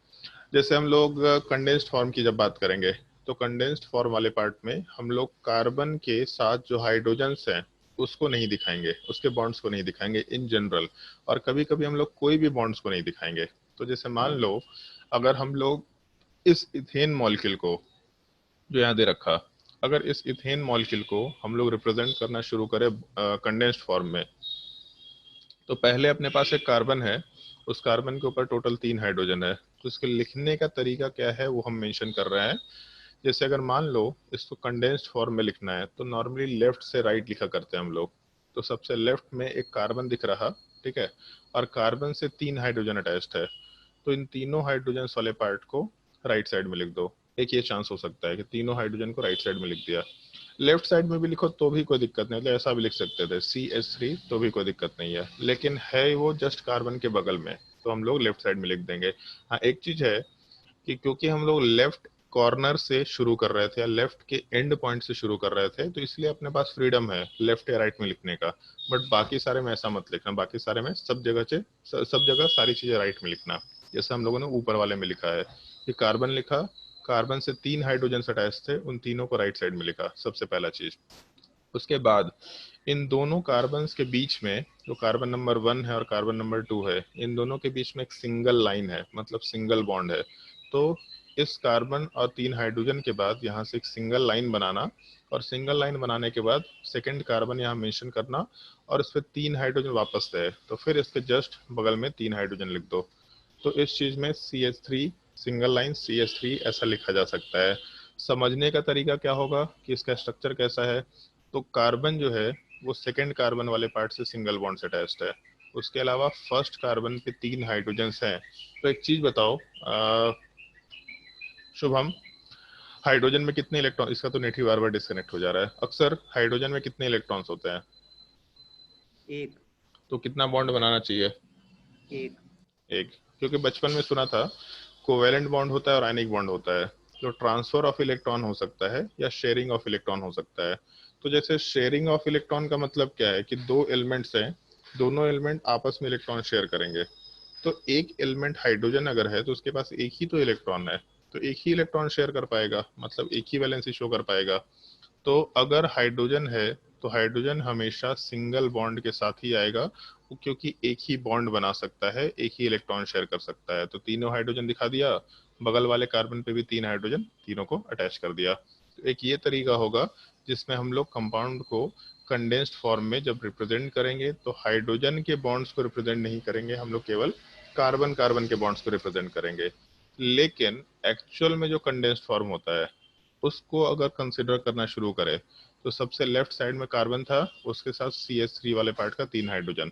जैसे हम लोग कंडेंस्ड फॉर्म की जब बात करेंगे, तो कंडेंस्ड फॉर्म वाले पार्ट में हम लोग कार्बन के साथ जो हाइड्रोजन्स हैं उसको नहीं दिखाएंगे, उसके बॉन्ड्स को नहीं दिखाएंगे इन जनरल। और कभी कभी हम लोग कोई भी बॉन्ड्स को नहीं दिखाएंगे। तो जैसे मान लो अगर हम लोग इस इथेन मॉलिक्यूल को, जो यहाँ दे रखा, अगर इस इथेन मॉलिक्यूल को हम लोग रिप्रेजेंट करना शुरू करें कंडेंस्ड फॉर्म में, तो पहले अपने पास एक कार्बन है, उस कार्बन के ऊपर टोटल 3 हाइड्रोजन है। तो इसके लिखने का तरीका क्या है वो हम मेंशन कर रहे हैं। जैसे अगर मान लो इसको कंडेंस्ड फॉर्म में लिखना है तो नॉर्मली लेफ्ट से राइट लिखा करते हैं हम लोग। तो सबसे लेफ्ट में एक कार्बन दिख रहा, ठीक है, और कार्बन से 3 हाइड्रोजन अटैच्ड है। तो इन तीनों हाइड्रोजन वाले पार्ट को राइट साइड में लिख दो। एक ये चांस हो सकता है कि तीनों हाइड्रोजन को राइट साइड में लिख दिया। लेफ्ट साइड में भी लिखो तो भी कोई दिक्कत नहीं, मतलब ऐसा भी लिख सकते थे CH3, तो भी कोई दिक्कत नहीं है, लेकिन है वो जस्ट कार्बन के बगल में, तो हम लोग लेफ्ट साइड में लिख देंगे। हाँ, एक चीज है कि क्योंकि हम लोग लेफ्ट कॉर्नर से शुरू कर रहे थे या लेफ्ट के एंड पॉइंट से शुरू कर रहे थे, तो इसलिए अपने पास फ्रीडम है लेफ्ट या राइट में लिखने का। बट बाकी सारे में ऐसा मत लिखना, बाकी सारे में सब जगह से सब जगह सारी चीजें राइट में लिखना। जैसे हम लोगों ने ऊपर वाले में लिखा है कि कार्बन लिखा, कार्बन से 3 हाइड्रोजन अटैच थे, उन तीनों को राइट साइड में लिखा, सबसे पहला चीज। उसके बाद इन दोनों कार्बन के बीच में जो कार्बन नंबर 1 है और कार्बन नंबर 2 है, इन दोनों के बीच में एक सिंगल लाइन है, मतलब सिंगल बॉन्ड है। तो इस कार्बन और 3 हाइड्रोजन के बाद यहाँ से एक सिंगल लाइन बनाना, और सिंगल लाइन बनाने के बाद सेकंड कार्बन यहाँ मेंशन करना, और इस पर 3 हाइड्रोजन वापस है, तो फिर इसके जस्ट बगल में 3 हाइड्रोजन लिख दो। तो इस चीज में CH3 सिंगल लाइन CH3 ऐसा लिखा जा सकता है। समझने का तरीका क्या होगा कि इसका स्ट्रक्चर कैसा है, तो कार्बन जो है वो सेकंड कार्बन वाले पार्ट से सिंगल बॉन्ड से अटैच्ड है। उसके अलावा फर्स्ट कार्बन पे 3 हाइड्रोजन्स हैं। तो एक चीज बताओ शुभम, हाइड्रोजन में कितने इलेक्ट्रॉन, इसका तो नेट ही बार बार डिस्कनेक्ट हो जा रहा है, अक्सर हाइड्रोजन में कितने इलेक्ट्रॉन्स होते हैं? एक। तो कितना बॉन्ड बनाना चाहिए? एक। एक, क्योंकि बचपन में सुना था कोवेलेंट बॉन्ड होता है और आयनिक बॉन्ड होता है। जो ट्रांसफर ऑफ इलेक्ट्रॉन हो सकता है या शेयरिंग ऑफ इलेक्ट्रॉन हो सकता है। तो जैसे शेयरिंग ऑफ इलेक्ट्रॉन का मतलब क्या है कि दो एलिमेंट्स हैं, दोनों एलिमेंट आपस में इलेक्ट्रॉन शेयर करेंगे। तो एक एलिमेंट हाइड्रोजन अगर है तो उसके पास एक ही तो इलेक्ट्रॉन है, तो एक ही इलेक्ट्रॉन शेयर कर पाएगा, मतलब एक ही वैलेंसी शो कर पाएगा। तो अगर हाइड्रोजन है तो हाइड्रोजन हमेशा सिंगल बॉन्ड के साथ ही आएगा, वो क्योंकि एक ही बॉन्ड बना सकता है, एक ही इलेक्ट्रॉन शेयर कर सकता है। तो तीनों हाइड्रोजन दिखा दिया, बगल वाले कार्बन पे भी 3 हाइड्रोजन, तीनों को अटैच कर दिया। तो एक ये तरीका होगा जिसमें हम लोग कंपाउंड को कंडेंस्ड फॉर्म में जब रिप्रेजेंट करेंगे तो हाइड्रोजन के बॉन्ड्स को रिप्रेजेंट नहीं करेंगे, हम लोग केवल कार्बन कार्बन के बॉन्ड्स को रिप्रेजेंट करेंगे। लेकिन एक्चुअल में जो कंडेंस्ड फॉर्म होता है उसको अगर कंसिडर करना शुरू करें तो सबसे लेफ्ट साइड में कार्बन था, उसके साथ CH3 वाले पार्ट का 3 हाइड्रोजन।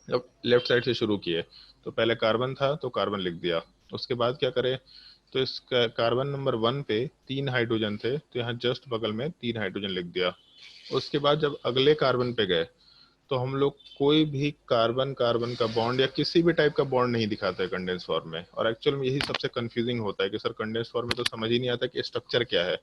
जब लेफ्ट साइड से शुरू किए तो पहले कार्बन था तो कार्बन लिख दिया। उसके बाद क्या करें, तो इस कार्बन नंबर 1 पे 3 हाइड्रोजन थे, तो यहाँ जस्ट बगल में 3 हाइड्रोजन लिख दिया। उसके बाद जब अगले कार्बन पे गए तो हम लोग कोई भी कार्बन कार्बन का बॉन्ड या किसी भी टाइप का बॉन्ड नहीं दिखाते कंडेंस फॉर्म में। और एक्चुअल में यही सबसे कंफ्यूजिंग होता है कि सर कंडेंस फॉर्म में तो समझ ही नहीं आता कि स्ट्रक्चर क्या है।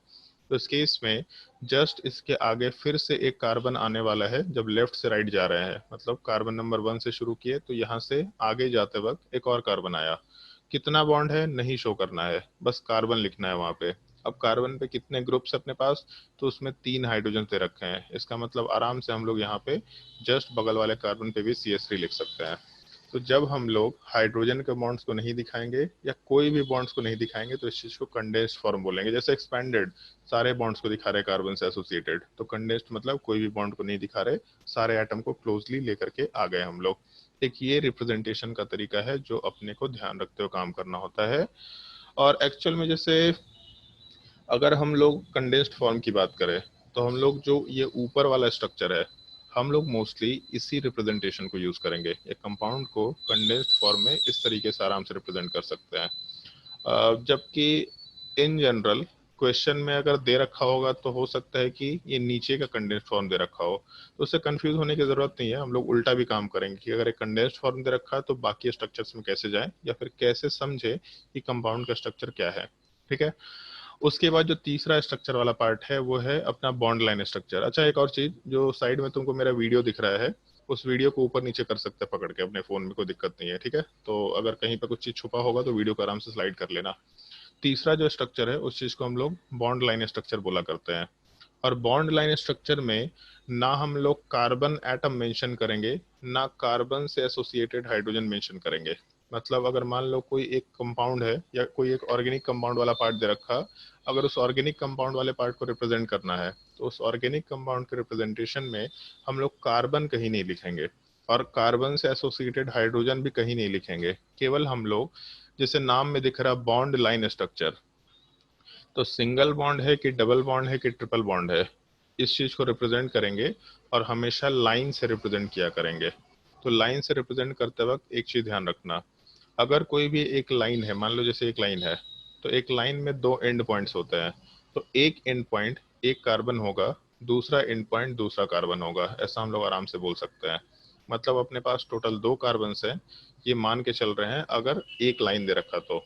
तो इस केस में जस्ट इसके आगे फिर से एक कार्बन आने वाला है जब लेफ्ट से राइट जा रहे हैं, मतलब कार्बन नंबर 1 से शुरू किए तो यहाँ से आगे जाते वक्त एक और कार्बन आया। कितना बॉन्ड है नहीं शो करना है, बस कार्बन लिखना है वहां पे। अब कार्बन पे कितने ग्रुप्स अपने पास, तो उसमें 3 हाइड्रोजन दे रखे हैं, इसका मतलब आराम से हम लोग यहाँ पे जस्ट बगल वाले कार्बन पे भी CH3 लिख सकते हैं। तो जब हम लोग हाइड्रोजन के बॉन्ड्स को नहीं दिखाएंगे या कोई भी बॉन्ड्स को नहीं दिखाएंगे तो इस चीज को कंडेंस्ड फॉर्म बोलेंगे। जैसे एक्सपेंडेड सारे बॉन्ड्स को दिखा रहे कार्बन से एसोसिएटेड, तो कंडेंस्ड मतलब कोई भी बॉन्ड को नहीं दिखा रहे, सारे एटम को क्लोजली लेकर के आ गए हम लोग। एक ये रिप्रेजेंटेशन का तरीका है जो अपने को ध्यान रखते हुए काम करना होता है। और एक्चुअल में जैसे अगर हम लोग कंडेंस्ड फॉर्म की बात करें तो हम लोग जो ये ऊपर वाला स्ट्रक्चर है हम लोग मोस्टली इसी रिप्रेजेंटेशन को यूज करेंगे। एक कंपाउंड को कंडेंस्ड फॉर्म में इस तरीके से आराम से रिप्रेजेंट कर सकते हैं। जबकि इन जनरल क्वेश्चन में अगर दे रखा होगा तो हो सकता है कि ये नीचे का कंडेंस्ड फॉर्म दे रखा हो, तो उससे कंफ्यूज होने की जरूरत नहीं है। हम लोग उल्टा भी काम करेंगे कि अगर एक कंडेंस्ड फॉर्म दे रखा है तो बाकी स्ट्रक्चर्स में कैसे जाएं या फिर कैसे समझे कि कंपाउंड का स्ट्रक्चर क्या है। ठीक है, उसके बाद जो तीसरा स्ट्रक्चर वाला पार्ट है वो है अपना बॉन्ड लाइन स्ट्रक्चर। अच्छा, एक और चीज, जो साइड में तुमको मेरा वीडियो दिख रहा है उस वीडियो को ऊपर नीचे कर सकते हैं पकड़ के अपने फोन में, कोई दिक्कत नहीं है। ठीक है, तो अगर कहीं पर कुछ चीज छुपा होगा तो वीडियो को आराम से स्लाइड कर लेना। तीसरा जो स्ट्रक्चर है उस चीज को हम लोग बॉन्ड लाइन स्ट्रक्चर बोला करते हैं। और बॉन्ड लाइन स्ट्रक्चर में ना हम लोग कार्बन एटम मेंशन करेंगे ना कार्बन से एसोसिएटेड हाइड्रोजन मेंशन करेंगे। मतलब अगर मान लो कोई एक कंपाउंड है या कोई एक ऑर्गेनिक कंपाउंड वाला पार्ट दे रखा, अगर उस ऑर्गेनिक कंपाउंड वाले पार्ट को रिप्रेजेंट करना है तो उस ऑर्गेनिक कंपाउंड के रिप्रेजेंटेशन में हम लोग कार्बन कहीं नहीं लिखेंगे और कार्बन से एसोसिएटेड हाइड्रोजन भी कहीं नहीं लिखेंगे। केवल हम लोग जैसे नाम में दिख रहा बॉन्ड लाइन स्ट्रक्चर, तो सिंगल बॉन्ड है कि डबल बॉन्ड है कि ट्रिपल बॉन्ड है, इस चीज को रिप्रेजेंट करेंगे और हमेशा लाइन से रिप्रेजेंट किया करेंगे। तो लाइन से रिप्रेजेंट करते वक्त एक चीज ध्यान रखना, अगर कोई भी एक लाइन है, मान लो जैसे एक लाइन है, तो एक लाइन में दो एंड पॉइंट्स होते हैं, तो एक एंड पॉइंट एक कार्बन होगा, दूसरा एंड पॉइंट दूसरा कार्बन होगा, ऐसा हम लोग आराम से बोल सकते हैं। मतलब अपने पास टोटल दो कार्बन है, ये मान के चल रहे हैं अगर एक लाइन दे रखा तो।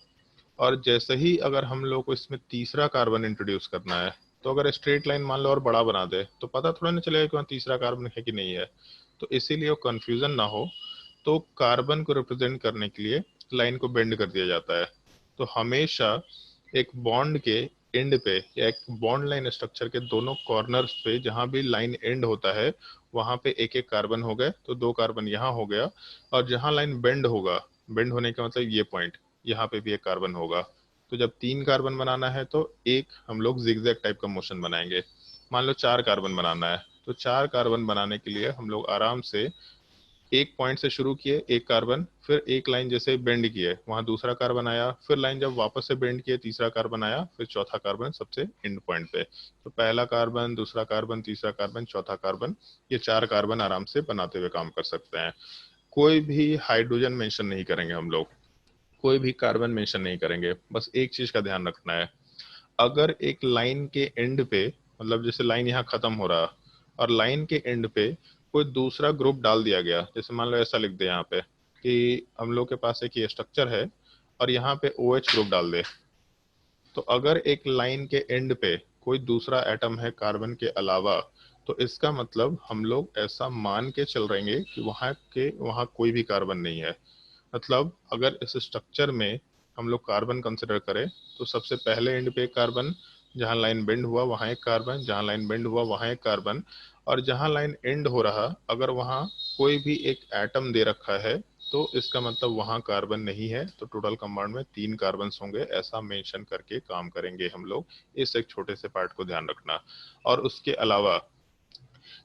और जैसे ही अगर हम लोग को इसमें तीसरा कार्बन इंट्रोड्यूस करना है, तो अगर स्ट्रेट लाइन मान लो और बड़ा बना दे तो पता थोड़ा ना चलेगा कि वहाँ तीसरा कार्बन है कि नहीं है। तो इसीलिए वो कंफ्यूजन ना हो, तो कार्बन को रिप्रेजेंट करने के लिए लाइन को बेंड कर दिया जाता है। तो हमेशा एक बॉन्ड के एंड पे या एक बॉन्ड लाइन स्ट्रक्चर के दोनों कॉर्नर्स पे जहां भी लाइन एंड होता है वहां पे एक एक कार्बन हो गए, तो दो कार्बन यहाँ हो गया। और जहां लाइन बेंड होगा, बेंड होने का मतलब ये पॉइंट, यहाँ पे भी एक कार्बन होगा। तो जब तीन कार्बन बनाना है तो एक हम लोग जिगजैग टाइप का मोशन बनाएंगे। मान लो चार कार्बन बनाना है, तो चार कार्बन बनाने के लिए हम लोग आराम से एक पॉइंट से शुरू किए, एक कार्बन, फिर एक लाइन जैसे बेंड किए वहां दूसरा कार्बन आया, फिर लाइन जब वापस से बेंड किए तीसरा कार्बन आया, फिर चौथा कार्बन सबसे एंड पॉइंट पे। तो पहला कार्बन, दूसरा कार्बन, तीसरा कार्बन, चौथा कार्बन, ये चार कार्बन आराम से बनाते हुए काम कर सकते हैं। कोई भी हाइड्रोजन मेंशन नहीं करेंगे हम लोग, कोई भी कार्बन मेंशन नहीं करेंगे। बस एक चीज का ध्यान रखना है, अगर एक लाइन के एंड पे, मतलब जैसे लाइन यहाँ खत्म हो रहा और लाइन के एंड पे कोई दूसरा ग्रुप डाल दिया गया, जैसे मान लो ऐसा लिख दे यहाँ पे कि हम लोग के पास एक ये स्ट्रक्चर है और यहाँ पे OH ग्रुप डाल दे, तो अगर एक लाइन के एंड पे कोई दूसरा एटम है कार्बन के अलावा, तो इसका मतलब हम लोग ऐसा मान के चल रहेंगे कि वहाँ कोई भी कार्बन नहीं है। मतलब अगर इस स्ट्रक्चर में हम लोग कार्बन कंसिडर करें तो सबसे पहले एंड पे एक कार्बन, जहां लाइन बेंड हुआ वहां एक कार्बन, जहां लाइन बेंड हुआ वहां एक कार्बन, और जहां लाइन एंड हो रहा अगर वहां कोई भी एक एटम दे रखा है तो इसका मतलब वहां कार्बन नहीं है। तो टोटल कंपाउंड में तीन कार्बन होंगे, ऐसा मेंशन करके काम करेंगे हम लोग। इस एक छोटे से पार्ट को ध्यान रखना। और उसके अलावा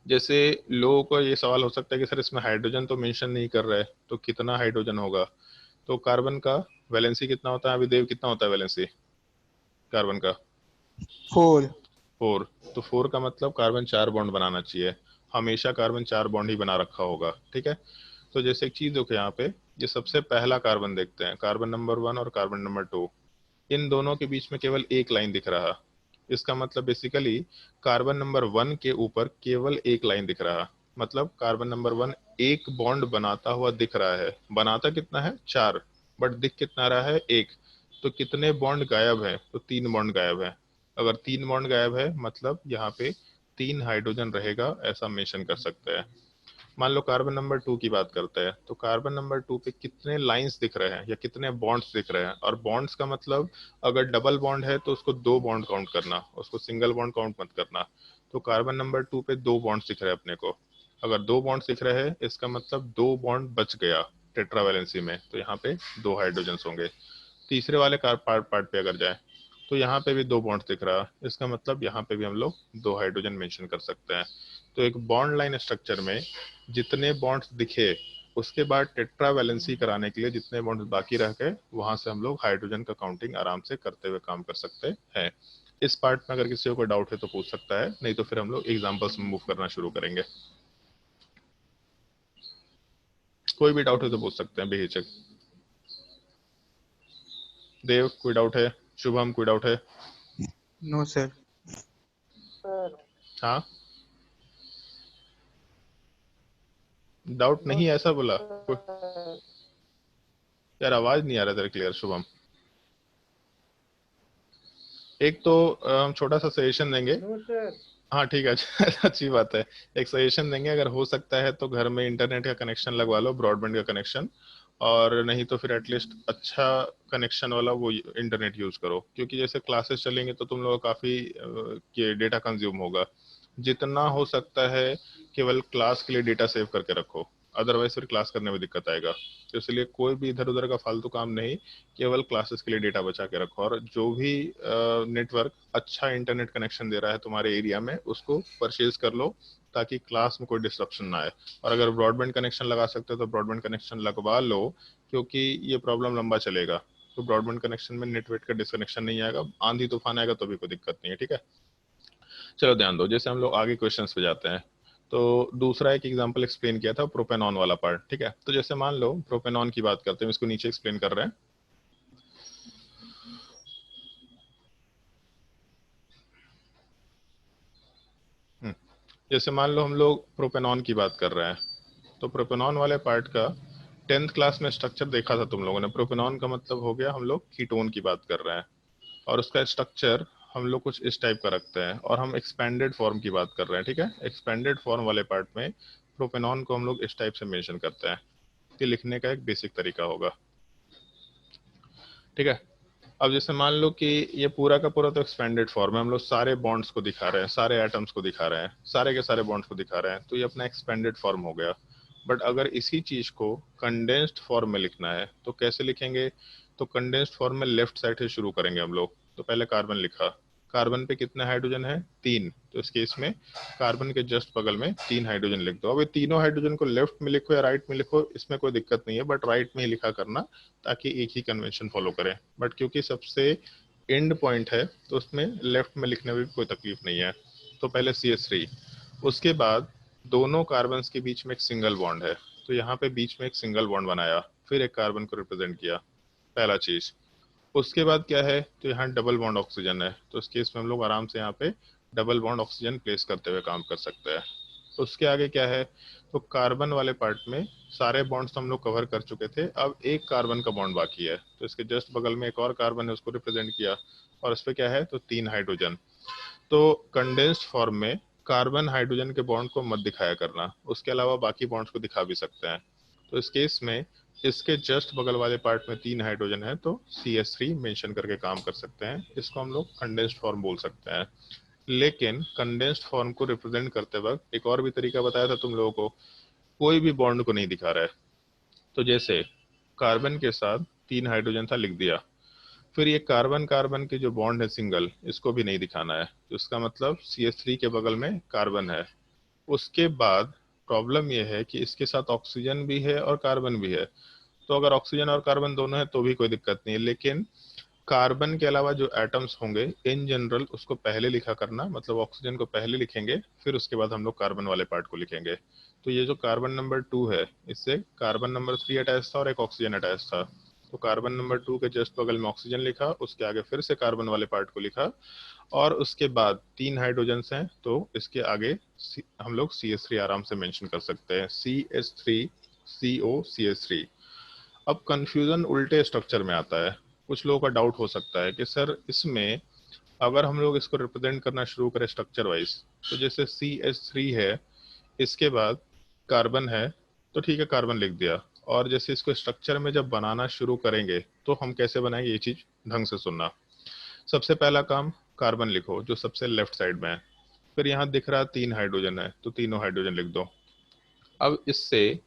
जैसे लोगों को ये सवाल हो सकता है कि सर इसमें हाइड्रोजन तो मेंशन नहीं कर रहा है, तो कितना हाइड्रोजन होगा? तो कार्बन का वैलेंसी कितना होता है अभी देव, कितना होता है वैलेंसी कार्बन का? 4। 4। तो 4 का मतलब कार्बन चार बॉन्ड बनाना चाहिए, हमेशा कार्बन चार बॉन्ड ही बना रखा होगा। ठीक है, तो जैसे एक चीज देखो यहाँ पे, ये सबसे पहला कार्बन देखते हैं, कार्बन नंबर 1 और कार्बन नंबर 2, इन दोनों के बीच में केवल एक लाइन दिख रहा। इसका मतलब बेसिकली कार्बन नंबर 1 के ऊपर केवल एक लाइन दिख रहा, मतलब कार्बन नंबर 1 एक बॉन्ड बनाता हुआ दिख रहा है। बनाता कितना है? 4, बट दिख कितना रहा है? एक। तो कितने बॉन्ड गायब है? तो 3 बॉन्ड गायब है। अगर 3 बॉन्ड गायब है मतलब यहाँ पे 3 हाइड्रोजन रहेगा, ऐसा मेंशन कर सकते हैं। मान लो कार्बन नंबर 2 की बात करते हैं, तो कार्बन नंबर 2 पे कितने लाइंस दिख रहे हैं या कितने बॉन्ड्स दिख रहे हैं? और बॉन्ड्स का मतलब अगर डबल बॉन्ड है तो उसको दो बॉन्ड काउंट करना, उसको सिंगल बॉन्ड काउंट मत करना। तो कार्बन नंबर 2 पे दो बॉन्ड्स दिख रहे हैं अपने को। अगर दो बॉन्ड्स दिख रहे हैं इसका मतलब दो बॉन्ड बच गया टेट्रावैलेंसी में, तो यहाँ पे दो हाइड्रोजन होंगे। तीसरे वाले पार्ट पे अगर जाए तो यहाँ पे भी दो बॉन्ड दिख रहा है, इसका मतलब यहाँ पे भी हम लोग दो हाइड्रोजन मेंशन कर सकते हैं। तो एक बॉन्ड लाइन स्ट्रक्चर में जितने बॉन्ड्स दिखे उसके बाद टेट्रा वैलेंसी कराने के लिए जितने बॉन्ड्स बाकी रह गए वहां से हम लोग हाइड्रोजन का काउंटिंग आराम से करते हुए काम कर सकते हैं। इस पार्ट में अगर किसी को कोई डाउट है तो पूछ सकता है, नहीं तो फिर हम लोग एग्जांपल्स में मूव करना शुरू करेंगे। कोई भी डाउट है तो पूछ सकते हैं बेहिचक। देव कोई डाउट है? शुभम कोई डाउट है? No sir. हाँ, डाउट नहीं है ऐसा बोला यार, आवाज नहीं आ रहा तेरा क्लियर शुभम। एक तो हम छोटा सा सजेशन देंगे। हाँ ठीक है, अच्छी बात है। एक सजेशन देंगे, अगर हो सकता है तो घर में इंटरनेट का कनेक्शन लगवा लो, ब्रॉडबैंड का कनेक्शन, और नहीं तो फिर एटलीस्ट अच्छा कनेक्शन वाला वो इंटरनेट यूज करो, क्योंकि जैसे क्लासेस चलेंगे तो तुम लोग काफी ये डेटा कंज्यूम होगा। जितना हो सकता है केवल क्लास के लिए डेटा सेव करके रखो। अदरवाइज फिर क्लास करने में दिक्कत आएगा। तो इसलिए कोई भी इधर उधर का फालतू काम नहीं, केवल क्लासेस के लिए डेटा बचा के रखो। और जो भी नेटवर्क अच्छा इंटरनेट कनेक्शन दे रहा है तुम्हारे एरिया में उसको परचेज कर लो, ताकि क्लास में कोई डिस्ट्रप्शन ना आए। और अगर ब्रॉडबैंड कनेक्शन लगा सकते हो तो ब्रॉडबैंड कनेक्शन लगवा लो, क्योंकि ये प्रॉब्लम लंबा चलेगा। तो ब्रॉडबैंड कनेक्शन में नेटवर्क का डिस्कनेक्शन नहीं आएगा, आंधी तूफान आएगा तो भी कोई दिक्कत नहीं है, ठीक है। चलो ध्यान दो, जैसे हम लोग आगे क्वेश्चंस पे जाते हैं, तो दूसरा एक एग्जांपल एक्सप्लेन किया था प्रोपेनॉन वाला पार्ट, ठीक है। तो जैसे मान लो प्रोपेनॉन की बात करते हैं, इसको नीचे एक्सप्लेन कर रहे हैं। जैसे मान लो हम लोग प्रोपेनॉन की बात कर रहे हैं, तो प्रोपेनॉन वाले पार्ट का 10th क्लास में स्ट्रक्चर देखा था तुम लोगों ने। प्रोपेनॉन का मतलब हो गया हम लोग कीटोन की बात कर रहे हैं, और उसका स्ट्रक्चर हम लोग कुछ इस टाइप का रखते हैं, और हम एक्सपेंडेड फॉर्म की बात कर रहे हैं, ठीक है। एक्सपेंडेड फॉर्म वाले पार्ट में प्रोपेनॉन को हम लोग इस टाइप से मेंशन करते हैं। ये लिखने का एक बेसिक तरीका होगा, ठीक है। अब जैसे मान लो कि ये पूरा का पूरा तो एक्सपेंडेड फॉर्म है, हम लोग सारे बॉन्ड्स को दिखा रहे हैं, सारे एटम्स को दिखा रहे हैं, सारे के सारे बॉन्ड्स को दिखा रहे हैं, तो ये अपना एक्सपेंडेड फॉर्म हो गया। बट अगर इसी चीज को कंडेंस्ड फॉर्म में लिखना है तो कैसे लिखेंगे? तो कंडेंस्ड फॉर्म में लेफ्ट साइड से शुरू करेंगे हम लोग। तो पहले कार्बन लिखा, कार्बन पे कितने हाइड्रोजन है? 3। तो इस केस में कार्बन के जस्ट बगल में 3 हाइड्रोजन लिख दो। अब ये तीनों हाइड्रोजन को लेफ्ट में लिखो या राइट में लिखो, इसमें कोई दिक्कत नहीं है, बट राइट में ही लिखा करना, ताकि एक ही कन्वेंशन फॉलो करें। बट क्योंकि सबसे एंड पॉइंट है तो उसमें लेफ्ट में लिखने में भी कोई तकलीफ नहीं है। तो पहले CH3, उसके बाद दोनों कार्बन के बीच में एक सिंगल बॉन्ड है, तो यहाँ पे बीच में एक सिंगल बॉन्ड बनाया, फिर एक कार्बन को रिप्रेजेंट किया, पहला चीज। उसके बाद क्या है? तो यहाँ डबल बॉन्ड ऑक्सीजन है, तो इस केस में हम लोग आराम से यहाँ पे डबल बॉन्ड ऑक्सीजन प्लेस करते हुए काम कर सकते हैं। उसके आगे क्या है? तो कार्बन वाले पार्ट में सारे बॉन्ड्स हम लोग कवर कर चुके थे, अब एक कार्बन का बॉन्ड बाकी है, तो इसके जस्ट बगल में एक और कार्बन है, उसको रिप्रेजेंट किया, और इस पे क्या है? तो 3 हाइड्रोजन। तो कंडेंस्ड फॉर्म में कार्बन हाइड्रोजन के बॉन्ड को मत दिखाया करना, उसके अलावा बाकी बॉन्ड्स को दिखा भी सकते हैं। तो इस केस में इसके जस्ट बगल वाले पार्ट में 3 हाइड्रोजन है, तो CH3 मेंशन करके काम कर सकते हैं। इसको हम लोग कंडेंस्ड फॉर्म बोल सकते हैं। लेकिन कंडेंस्ड फॉर्म को रिप्रेजेंट करते वक्त एक और भी तरीका बताया था तुम लोगों को, कोई भी बॉन्ड को नहीं दिखा रहा है। तो जैसे कार्बन के साथ 3 हाइड्रोजन था, लिख दिया, फिर ये कार्बन कार्बन के जो बॉन्ड है सिंगल, इसको भी नहीं दिखाना है, तो इसका मतलब CH3 के बगल में कार्बन है। उसके बाद प्रॉब्लम ये है कि इसके साथ ऑक्सीजन भी है और कार्बन भी है, तो अगर ऑक्सीजन और कार्बन दोनों है तो भी कोई दिक्कत नहीं है, लेकिन कार्बन के अलावा जो एटम्स होंगे इन जनरल उसको पहले लिखा करना, मतलब ऑक्सीजन को पहले लिखेंगे, फिर उसके बाद हम लोग कार्बन वाले पार्ट को लिखेंगे। तो ये जो कार्बन नंबर 2 है, इससे कार्बन नंबर 3 अटैच था और एक ऑक्सीजन अटैच था, तो कार्बन नंबर 2 के जस्ट बगल में ऑक्सीजन लिखा, उसके आगे फिर से कार्बन वाले पार्ट को लिखा, और उसके बाद 3 हाइड्रोजन हैं, तो इसके आगे हम लोग CH3 आराम से मेंशन कर सकते हैं, CH3CO CH3। अब कंफ्यूजन उल्टे स्ट्रक्चर में आता है। कुछ लोगों का डाउट हो सकता है कि सर इसमें अगर हम लोग इसको रिप्रेजेंट करना शुरू करें स्ट्रक्चर वाइज, तो जैसे CH3 है, इसके बाद कार्बन है, तो ठीक है कार्बन लिख दिया, और जैसे इसको स्ट्रक्चर में जब बनाना शुरू करेंगे तो हम कैसे बनाएंगे, ये चीज ढंग से सुनना। सबसे पहला काम, कार्बन लिखो जो सबसे लेफ्ट साइड में है, फिर यहाँ दिख रहा 3 हाइड्रोजन है, तो तीनों हाइड्रोजन लिख दो। अब इससे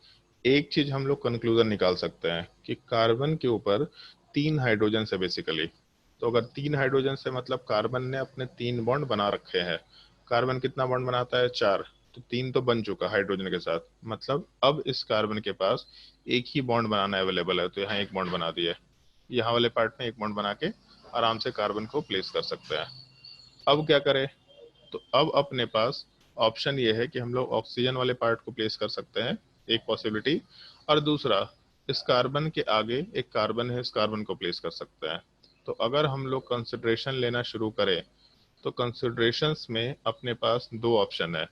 एक चीज हम लोग कंक्लूजन निकाल सकते हैं कि कार्बन के ऊपर 3 हाइड्रोजन है बेसिकली। तो अगर 3 हाइड्रोजन से मतलब कार्बन ने अपने 3 बॉन्ड बना रखे हैं। कार्बन कितना बॉन्ड बनाता है? 4। तो 3 तो बन चुका हाइड्रोजन के साथ, मतलब अब इस कार्बन के पास एक ही बॉन्ड बनाना अवेलेबल है, तो यहाँ एक बॉन्ड बना दिया, यहाँ वाले पार्ट में एक बॉन्ड बना के आराम से कार्बन को प्लेस कर सकते हैं। अब क्या करें? तो अब अपने पास ऑप्शन ये है कि हम लोग ऑक्सीजन वाले पार्ट को प्लेस कर सकते हैं, एक पॉसिबिलिटी, और दूसरा इस कार्बन के आगे एक कार्बन है, इस कार्बन को प्लेस कर सकते हैं। तो अगर हम लोग कंसिडरेशन लेना शुरू करें तो कंसिडरेशंस में अपने पास 2 ऑप्शन है,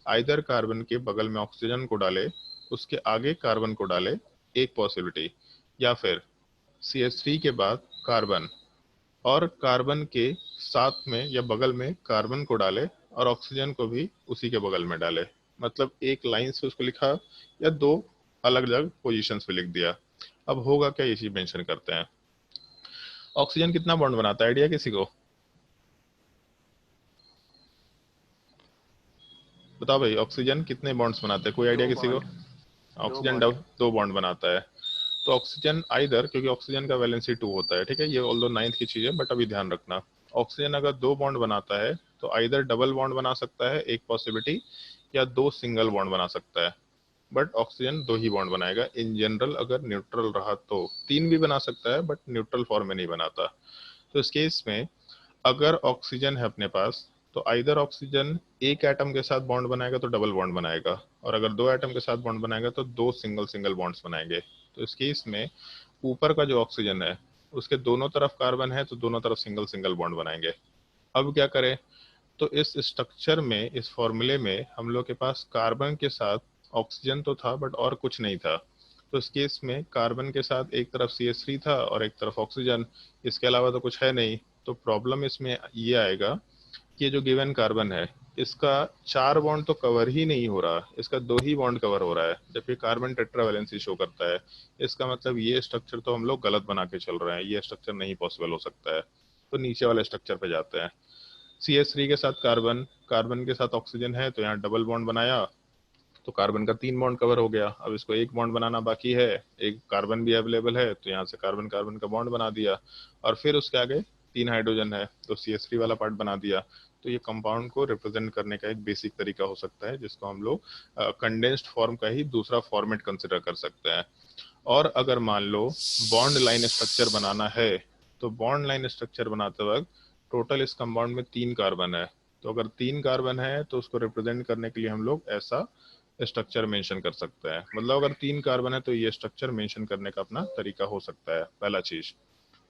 आइदर कार्बन के बगल में ऑक्सीजन को डाले, उसके आगे कार्बन को डाले, एक पॉसिबिलिटी, या फिर CH3 के बाद कार्बन और कार्बन के साथ में या बगल में कार्बन को डाले और ऑक्सीजन को भी उसी के बगल में डाले, मतलब एक लाइन से उसको लिखा या 2 अलग अलग पोजीशंस पे लिख दिया। अब होगा क्या, ये चीज मेंशन करते हैं। ऑक्सीजन कितना बॉन्ड बनाता है, आइडिया किसी को? बताओ भाई, ऑक्सीजन कितने बॉन्ड्स बनाते हैं, कोई आइडिया 2 किसी को? Bond oxygen bond. दो बॉन्ड बनाता है। तो ऑक्सीजन आइदर, क्योंकि ऑक्सीजन का वैलेंसी 2 होता है, ठीक है, ये ऑल्दो 9th की चीज है, बट अभी ध्यान रखना, ऑक्सीजन अगर दो बॉन्ड बनाता है तो आइदर डबल बॉन्ड बना सकता है, एक पॉसिबिलिटी, या दो सिंगल बॉन्ड बना सकता है। बट ऑक्सीजन दो ही बॉन्ड बनाएगा इन जनरल। अगर न्यूट्रल रहा तो तीन भी बना सकता है, बट न्यूट्रल फॉर्म में नहीं बनाता। तो इस केस में अगर ऑक्सीजन है अपने पास, तो आइदर ऑक्सीजन एक एटम के साथ बॉन्ड बनाएगा तो डबल बॉन्ड बनाएगा, और अगर दो एटम के साथ बॉन्ड बनाएगा तो दो सिंगल सिंगल बॉन्ड्स बनाएंगे। तो इस केस में ऊपर का जो ऑक्सीजन है उसके दोनों तरफ कार्बन है, तो दोनों तरफ सिंगल सिंगल बॉन्ड बनाएंगे। अब क्या करें, तो इस स्ट्रक्चर में, इस फॉर्मूले में हम लोग के पास कार्बन के साथ ऑक्सीजन तो था बट और कुछ नहीं था। तो इस केस में कार्बन के साथ एक तरफ CH3 था और एक तरफ ऑक्सीजन, इसके अलावा तो कुछ है नहीं। तो प्रॉब्लम इसमें ये आएगा कि ये जो गिवन कार्बन है इसका चार बॉन्ड तो कवर ही नहीं हो रहा, इसका दो ही बॉन्ड कवर हो रहा है, जबकि कार्बन टेट्रावैलेंसी शो करता है। इसका मतलब ये स्ट्रक्चर तो हम लोग गलत बना के चल रहे हैं, ये स्ट्रक्चर नहीं पॉसिबल हो सकता है। तो नीचे वाले स्ट्रक्चर पे जाते हैं। CH3 के साथ कार्बन, कार्बन के साथ ऑक्सीजन है, तो यहाँ डबल बॉन्ड बनाया, तो कार्बन का तीन बॉन्ड कवर हो गया। अब इसको एक बॉन्ड बनाना बाकी है, एक कार्बन भी अवेलेबल है, तो यहाँ से कार्बन कार्बन का बॉन्ड बना दिया, और फिर उसके आगे तीन हाइड्रोजन है तो CH3 वाला पार्ट बना दिया। तो ये कंपाउंड को रिप्रेजेंट करने का एक बेसिक तरीका हो सकता है, जिसको हम लोग कंडेंस्ड फॉर्म का ही दूसरा फॉर्मेट कंसिडर कर सकते हैं। और अगर मान लो बॉन्ड लाइन स्ट्रक्चर बनाना है, तो बॉन्ड लाइन स्ट्रक्चर बनाते वक्त टोटल इस कंपाउंड में तीन कार्बन है। तो अगर तीन कार्बन है तो उसको रिप्रेजेंट करने के लिए हम लोग ऐसा स्ट्रक्चर मेंशन कर सकते हैं। मतलब अगर तीन कार्बन है तो ये स्ट्रक्चर मेंशन करने का अपना तरीका हो सकता है, पहला चीज।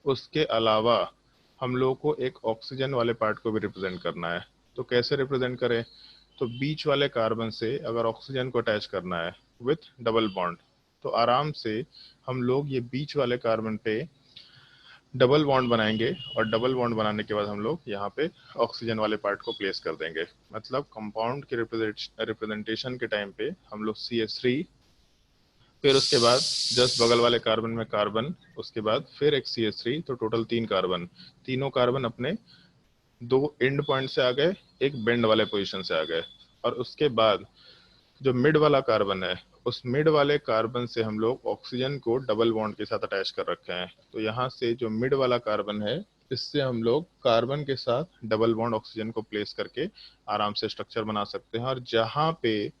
उसके अलावा हम लोगों को एक ऑक्सीजन वाले पार्ट को भी रिप्रेजेंट करना है। तो कैसे रिप्रेजेंट करें, तो बीच वाले कार्बन से अगर ऑक्सीजन को अटैच करना है विथ डबल बॉन्ड, तो आराम से हम लोग ये बीच वाले कार्बन पे डबल बॉन्ड बनाएंगे, और डबल बॉन्ड बनाने के बाद हम लोग यहाँ पे ऑक्सीजन वाले पार्ट को प्लेस कर देंगे। मतलब कंपाउंड के रिप्रेजेंटेशन के टाइम पे हम लोग CH3, फिर उसके बाद जस्ट बगल वाले कार्बन में कार्बन, उसके बाद फिर एक CH3, तो टोटल तीन कार्बन, तीनों कार्बन अपने दो एंड पॉइंट से आ गए, एक बेंड वाले पोजीशन से आ गए। और उसके बाद जो मिड वाला कार्बन है, उस मिड वाले कार्बन से हम लोग ऑक्सीजन को डबल बॉन्ड के साथ अटैच कर रखे हैं। तो यहाँ से जो मिड वाला कार्बन है, इससे हम लोग कार्बन के साथ डबल बॉन्ड ऑक्सीजन को प्लेस करके आराम से स्ट्रक्चर बना सकते हैं। और जहाँ पे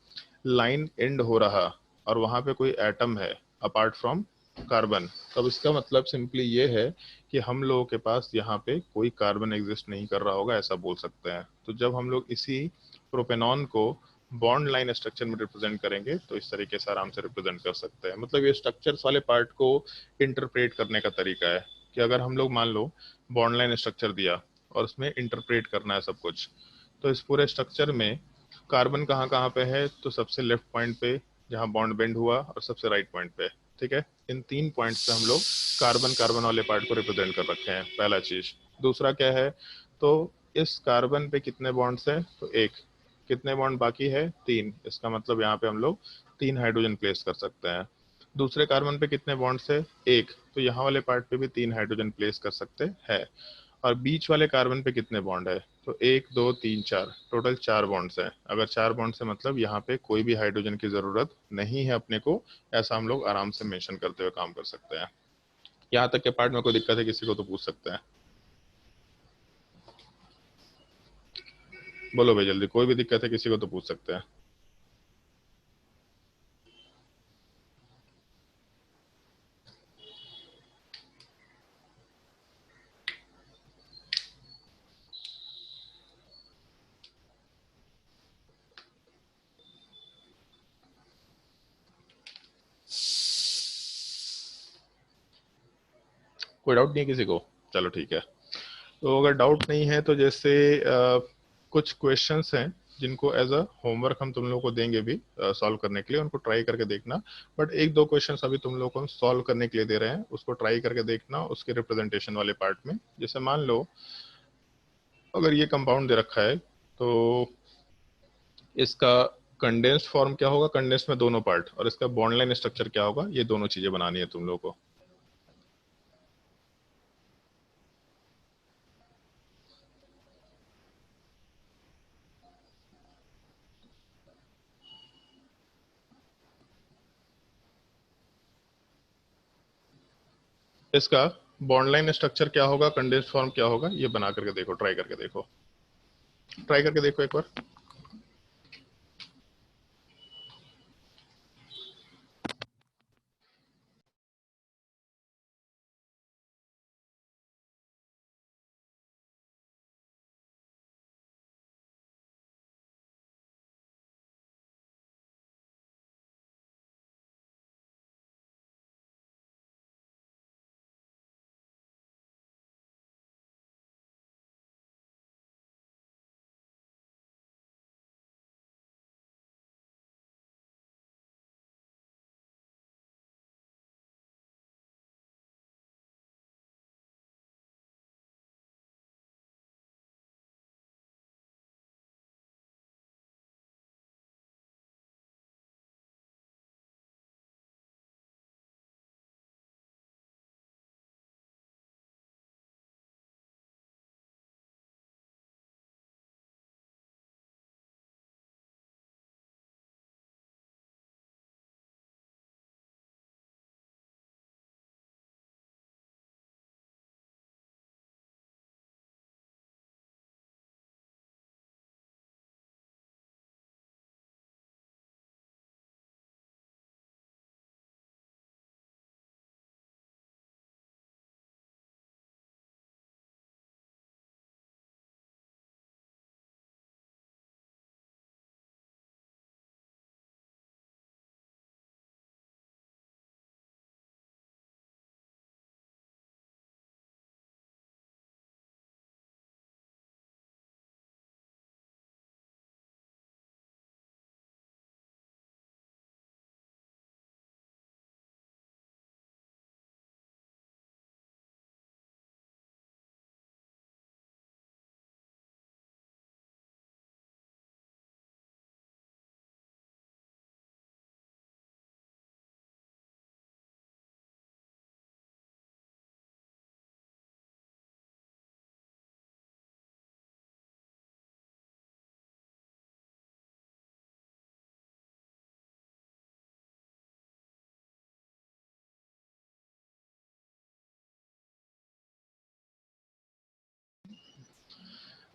लाइन एंड हो रहा और वहाँ पे कोई एटम है अपार्ट फ्रॉम कार्बन, तब इसका मतलब सिंपली ये है कि हम लोगों के पास यहाँ पे कोई कार्बन एग्जिस्ट नहीं कर रहा होगा, ऐसा बोल सकते हैं। तो जब हम लोग इसी प्रोपेनॉन को बॉन्ड लाइन स्ट्रक्चर में रिप्रेजेंट करेंगे तो इस तरीके से आराम से रिप्रेजेंट कर सकते हैं। मतलब ये स्ट्रक्चर्स वाले पार्ट को इंटरप्रेट करने का तरीका है कि अगर हम लोग मान लो बॉन्ड लाइन स्ट्रक्चर दिया और उसमें इंटरप्रेट करना है सब कुछ, तो इस पूरे स्ट्रक्चर में कार्बन कहाँ कहाँ पे है, तो सबसे लेफ्ट पॉइंट पे जहाँ बॉन्ड बेंड हुआ, और सबसे राइट पॉइंट पे, ठीक है। इन तीन पॉइंट्स पे हम लोग कार्बन कार्बन वाले पार्ट को रिप्रेजेंट कर रखे हैं, पहला चीज। दूसरा क्या है, तो इस कार्बन पे कितने बॉन्ड्स हैं, तो एक, कितने बॉन्ड बाकी है, तीन, इसका मतलब यहाँ पे हम लोग तीन हाइड्रोजन प्लेस कर सकते हैं। दूसरे कार्बन पे कितने बॉन्ड्स है, एक, तो यहाँ वाले पार्ट पे भी तीन हाइड्रोजन प्लेस कर सकते हैं। और बीच वाले कार्बन पे कितने बॉन्ड है, तो एक दो तीन चार, टोटल चार बॉन्ड्स हैं। अगर चार बॉन्ड्स है मतलब यहाँ पे कोई भी हाइड्रोजन की जरूरत नहीं है अपने को, ऐसा हम लोग आराम से मेंशन करते हुए काम कर सकते हैं। यहाँ तक के पार्ट में कोई दिक्कत है किसी को तो पूछ सकते हैं। बोलो भाई जल्दी, कोई भी दिक्कत है किसी को तो पूछ सकते हैं। कोई डाउट नहीं है किसी को, चलो ठीक है। तो अगर डाउट नहीं है तो जैसे कुछ क्वेश्चंस हैं जिनको एज अ होमवर्क हम तुम लोगों को देंगे भी सॉल्व करने के लिए, उनको ट्राई करके देखना। बट एक दो क्वेश्चंस अभी तुम लोगों को हम सॉल्व करने के लिए दे रहे हैं, उसको ट्राई करके देखना उसके रिप्रेजेंटेशन वाले पार्ट में। जैसे मान लो अगर ये कंपाउंड दे रखा है, तो इसका कंडेंस्ड फॉर्म क्या होगा, कंडेंस्ड में दोनों पार्ट, और इसका बॉन्ड लाइन स्ट्रक्चर क्या होगा, ये दोनों चीजें बनानी है तुम लोगों को। इसका बॉन्ड लाइन स्ट्रक्चर क्या होगा, कंडेंस्ड फॉर्म क्या होगा, ये बना करके देखो, ट्राई करके देखो, ट्राई करके देखो एक बार।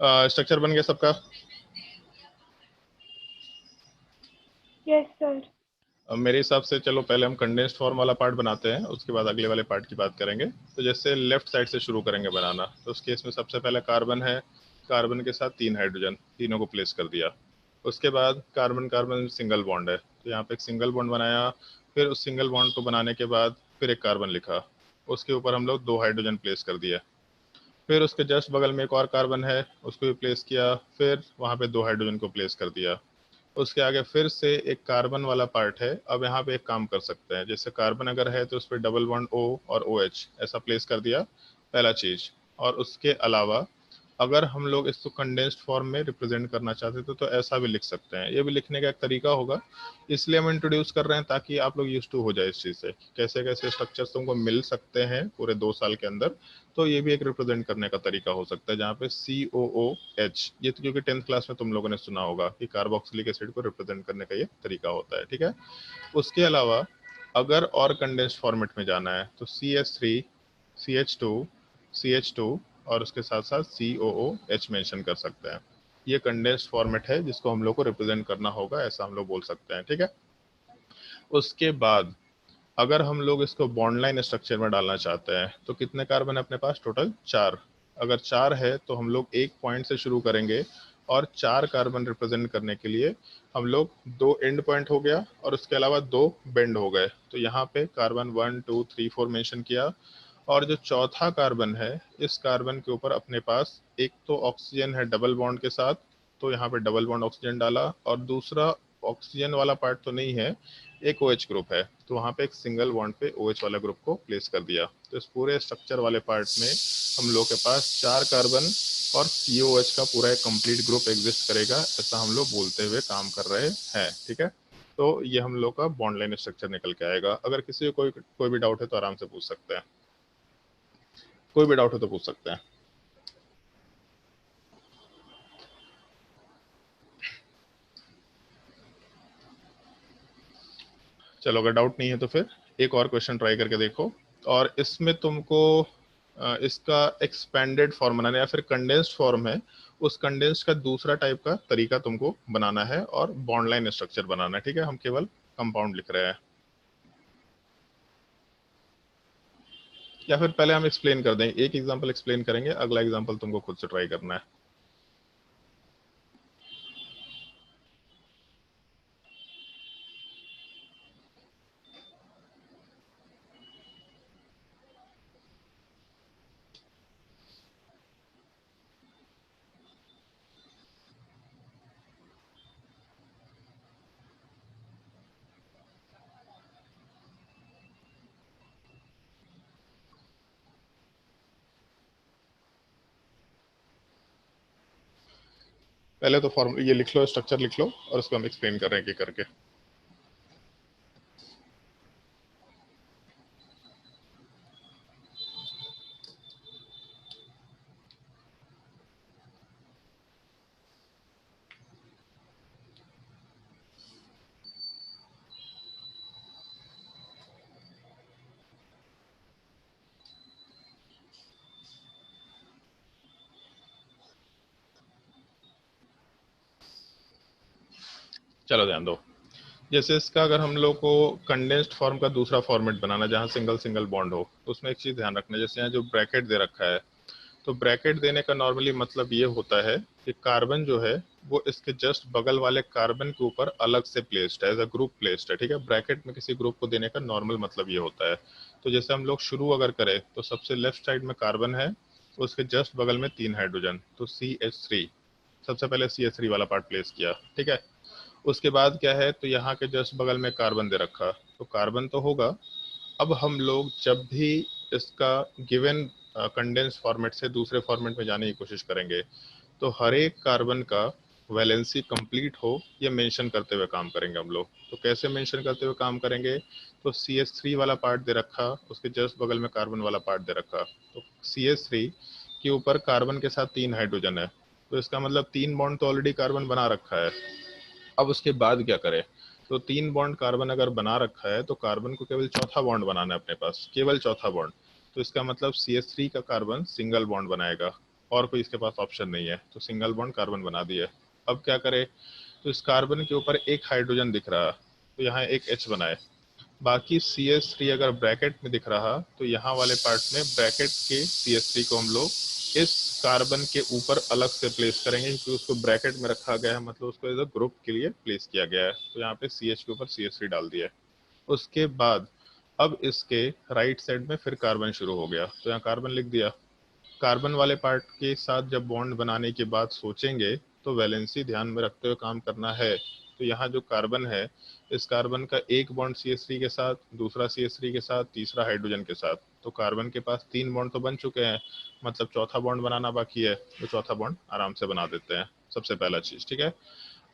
स्ट्रक्चर बन गया सबका? Yes sir. अब मेरे हिसाब से चलो पहले हम कंडेंस्ड फॉर्म वाला पार्ट बनाते हैं, उसके बाद अगले वाले पार्ट की बात करेंगे। तो जैसे लेफ्ट साइड से शुरू करेंगे बनाना, तो उस केस में सबसे पहले कार्बन है, कार्बन के साथ 3 हाइड्रोजन, तीनों को प्लेस कर दिया। उसके बाद कार्बन कार्बन सिंगल बॉन्ड है, तो यहाँ पे एक सिंगल बॉन्ड बनाया। फिर उस सिंगल बॉन्ड को बनाने के बाद फिर एक कार्बन लिखा, उसके ऊपर हम लोग 2 हाइड्रोजन प्लेस कर दिया। फिर उसके जस्ट बगल में एक और कार्बन है, उसको भी प्लेस किया, फिर वहाँ पे 2 हाइड्रोजन को प्लेस कर दिया। उसके आगे फिर से एक कार्बन वाला पार्ट है। अब यहाँ पे एक काम कर सकते हैं, जैसे कार्बन अगर है तो उस पर डबल बॉन्ड O और OH ऐसा प्लेस कर दिया, पहला चीज। और उसके अलावा अगर हम लोग इसको कंडेंस्ड फॉर्म में रिप्रेजेंट करना चाहते थे तो ऐसा भी लिख सकते हैं। ये भी लिखने का एक तरीका होगा, इसलिए हम इंट्रोड्यूस कर रहे हैं ताकि आप लोग यूज टू हो जाए इस चीज से, कैसे कैसे स्ट्रक्चर्स तुमको मिल सकते हैं पूरे 2 साल के अंदर। तो ये भी एक रिप्रेजेंट करने का तरीका हो सकता है, जहाँ पे COOH, ये तो क्योंकि 10th क्लास में तुम लोगों ने सुना होगा कि कार्बोक्सिलिक एसिड को रिप्रेजेंट करने का ये तरीका होता है, ठीक है। उसके अलावा अगर और कंडेंस्ड फॉर्मेट में जाना है तो CH3, CH2, CH2 और उसके साथ साथ COOH मेंशन कर सकते हैं। ये कंडेंस्ड फॉर्मेट है जिसको हम लोग को रिप्रेजेंट करना होगा, ऐसा हम लोग बोल सकते हैं, ठीक है। उसके बाद अगर हम लोग इसको बॉन्ड लाइन स्ट्रक्चर में डालना चाहते हैं तो कितने कार्बन है अपने पास, टोटल 4। अगर 4 है तो हम लोग एक पॉइंट से शुरू करेंगे, और 4 कार्बन रिप्रेजेंट करने के लिए हम लोग 2 एंड पॉइंट हो गया और उसके अलावा 2 बेंड हो गए। तो यहाँ पे कार्बन 1 2 3 4 मेंशन किया। और जो चौथा कार्बन है, इस कार्बन के ऊपर अपने पास एक तो ऑक्सीजन है डबल बॉन्ड के साथ, तो यहाँ पे डबल बॉन्ड ऑक्सीजन डाला, और दूसरा ऑक्सीजन वाला पार्ट तो नहीं है, एक OH ग्रुप है, तो वहाँ पे एक सिंगल बॉन्ड पे OH वाला ग्रुप को प्लेस कर दिया। तो इस पूरे स्ट्रक्चर वाले पार्ट में हम लोग के पास 4 कार्बन और COH का पूरा एक कंप्लीट ग्रुप एग्जिस्ट करेगा, ऐसा हम लोग बोलते हुए काम कर रहे हैं, ठीक है। तो ये हम लोग का बॉन्ड लाइन स्ट्रक्चर निकल के आएगा। अगर किसी को कोई भी डाउट है तो आराम से पूछ सकते हैं, कोई भी डाउट हो तो पूछ सकते हैं। चलो अगर डाउट नहीं है तो फिर एक और क्वेश्चन ट्राई करके देखो। और इसमें तुमको इसका एक्सपेंडेड फॉर्म बनाना है या फिर कंडेंस्ड फॉर्म है, उस कंडेंस्ड का दूसरा टाइप का तरीका तुमको बनाना है और बॉन्ड लाइन स्ट्रक्चर बनाना है। ठीक है, हम केवल कंपाउंड लिख रहे हैं। या फिर पहले हम एक्सप्लेन कर दें, एक एग्जांपल एक्सप्लेन करेंगे, अगला एग्जांपल तुमको खुद से ट्राई करना है। पहले तो फॉर्म ये लिख लो, स्ट्रक्चर लिख लो, और उसको हम एक्सप्लेन कर रहे हैं कि करके। चलो ध्यान दो, जैसे इसका अगर हम लोग को कंडेंस्ड फॉर्म का दूसरा फॉर्मेट बनाना, जहां सिंगल सिंगल बॉन्ड हो, तो उसमें एक चीज ध्यान रखना, जैसे यहाँ जो ब्रैकेट दे रखा है, तो ब्रैकेट देने का नॉर्मली मतलब ये होता है कि कार्बन जो है वो इसके जस्ट बगल वाले कार्बन के ऊपर अलग से प्लेस्ड है, एज अ ग्रुप प्लेस्ड है। ठीक है, ब्रैकेट में किसी ग्रुप को देने का नॉर्मल मतलब ये होता है। तो जैसे हम लोग शुरू अगर करें तो सबसे लेफ्ट साइड में कार्बन है, उसके जस्ट बगल में 3 हाइड्रोजन, तो CH3, सबसे पहले CH3 वाला पार्ट प्लेस किया। ठीक है, उसके बाद क्या है, तो यहाँ के जस्ट बगल में कार्बन दे रखा, तो कार्बन तो होगा। अब हम लोग जब भी इसका गिवन कंडेंस फॉर्मेट से दूसरे फॉर्मेट में जाने की कोशिश करेंगे, तो हर एक कार्बन का वैलेंसी कंप्लीट हो ये मेंशन करते हुए काम करेंगे हम लोग। तो कैसे मेंशन करते हुए काम करेंगे, तो CH3 वाला पार्ट दे रखा, उसके जस्ट बगल में कार्बन वाला पार्ट दे रखा, तो CH3 के ऊपर कार्बन के साथ 3 हाइड्रोजन है, तो इसका मतलब 3 बॉन्ड तो ऑलरेडी कार्बन बना रखा है। अब उसके बाद क्या करें, तो 3 बॉन्ड कार्बन अगर बना रखा है तो कार्बन को केवल चौथा बॉन्ड बनाना है अपने पास, केवल चौथा बॉन्ड। तो इसका मतलब CH3 का कार्बन सिंगल बॉन्ड बनाएगा, और कोई इसके पास ऑप्शन नहीं है, तो सिंगल बॉन्ड कार्बन बना दिए। अब क्या करें, तो इस कार्बन के ऊपर एक हाइड्रोजन दिख रहा, तो यहाँ एक H बनाए। बाकी CH3 अगर ब्रैकेट में दिख रहा, तो यहाँ वाले पार्ट में ब्रैकेट के CH3 को हम लोग इस कार्बन के ऊपर अलग से प्लेस करेंगे, क्योंकि उसको ब्रैकेट में रखा गया है, मतलब उसको एज अ ग्रुप के लिए प्लेस किया गया है। तो यहाँ पे CH के ऊपर CH3 डाल दिया है। उसके बाद अब इसके राइट साइड में फिर कार्बन शुरू हो गया, तो यहाँ कार्बन लिख दिया। कार्बन वाले पार्ट के साथ जब बॉन्ड बनाने के बाद सोचेंगे तो वैलेंसी ध्यान में रखते हुए काम करना है। तो यहाँ जो कार्बन है, इस कार्बन का एक बॉन्ड CH3 के साथ, दूसरा CH3 के साथ, तीसरा हाइड्रोजन के साथ, तो कार्बन के पास 3 बॉन्ड तो बन चुके हैं, मतलब चौथा बॉन्ड बनाना बाकी है, तो चौथा बॉन्ड आराम से बना देते हैं, सबसे पहला चीज। ठीक है,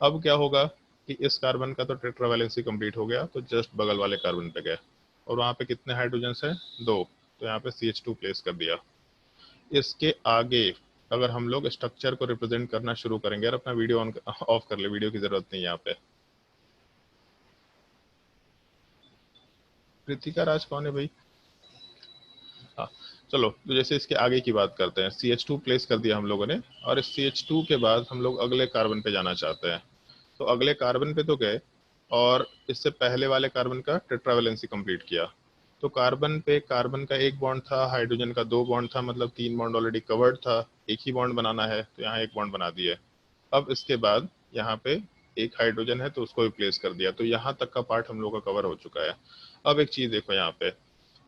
अब क्या होगा कि इस कार्बन का तो टेट्रा वैलेंसी कंप्लीट हो गया, तो जस्ट बगल वाले कार्बन पे गए, और वहाँ पे कितने हाइड्रोजन है, 2, तो यहाँ पे CH2 प्लेस कर दिया। इसके आगे अगर हम लोग स्ट्रक्चर को रिप्रेजेंट करना शुरू करेंगे, और अपना वीडियो ऑन ऑफ कर ले, वीडियो की जरूरत नहीं है यहाँ पे। कृतिका राज कौन है भाई? हाँ, चलो, तो जैसे इसके आगे की बात करते हैं, CH2 प्लेस कर दिया हम लोगों ने, और इस CH2 के बाद हम लोग अगले कार्बन पे जाना चाहते हैं। तो अगले कार्बन पे तो गए, और इससे पहले वाले कार्बन का टेट्रावेलेंसी कंप्लीट किया। तो कार्बन पे कार्बन का एक बॉन्ड था, हाइड्रोजन का 2 बॉन्ड था, मतलब 3 बॉन्ड ऑलरेडी कवर्ड था, एक ही बॉन्ड बनाना है, तो यहाँ एक बॉन्ड बना दिए। अब इसके बाद यहाँ पे एक हाइड्रोजन है, तो उसको भी प्लेस कर दिया, तो यहाँ तक का पार्ट हम लोग का कवर हो चुका है। अब एक चीज देखो यहाँ पे,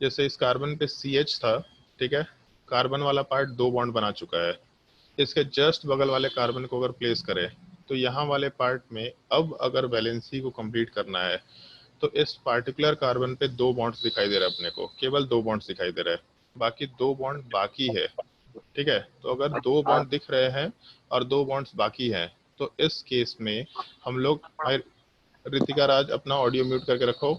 जैसे इस कार्बन पे CH था, ठीक है, कार्बन वाला पार्ट 2 बॉन्ड बना चुका है। इसके जस्ट बगल वाले कार्बन को अगर प्लेस करें, तो यहाँ वाले पार्ट में अब अगर वैलेंसी को कंप्लीट करना है, तो इस पार्टिकुलर कार्बन पे 2 बॉन्ड्स दिखाई दे रहा है अपने को, केवल 2 बॉन्ड्स दिखाई दे रहा है, बाकी 2 बॉन्ड बाकी है। ठीक है, तो अगर 2 बॉन्ड दिख रहे हैं और 2 बॉन्ड्स बाकी हैं, तो इस केस में हम लोग, रितिका राज अपना ऑडियो म्यूट करके रखो।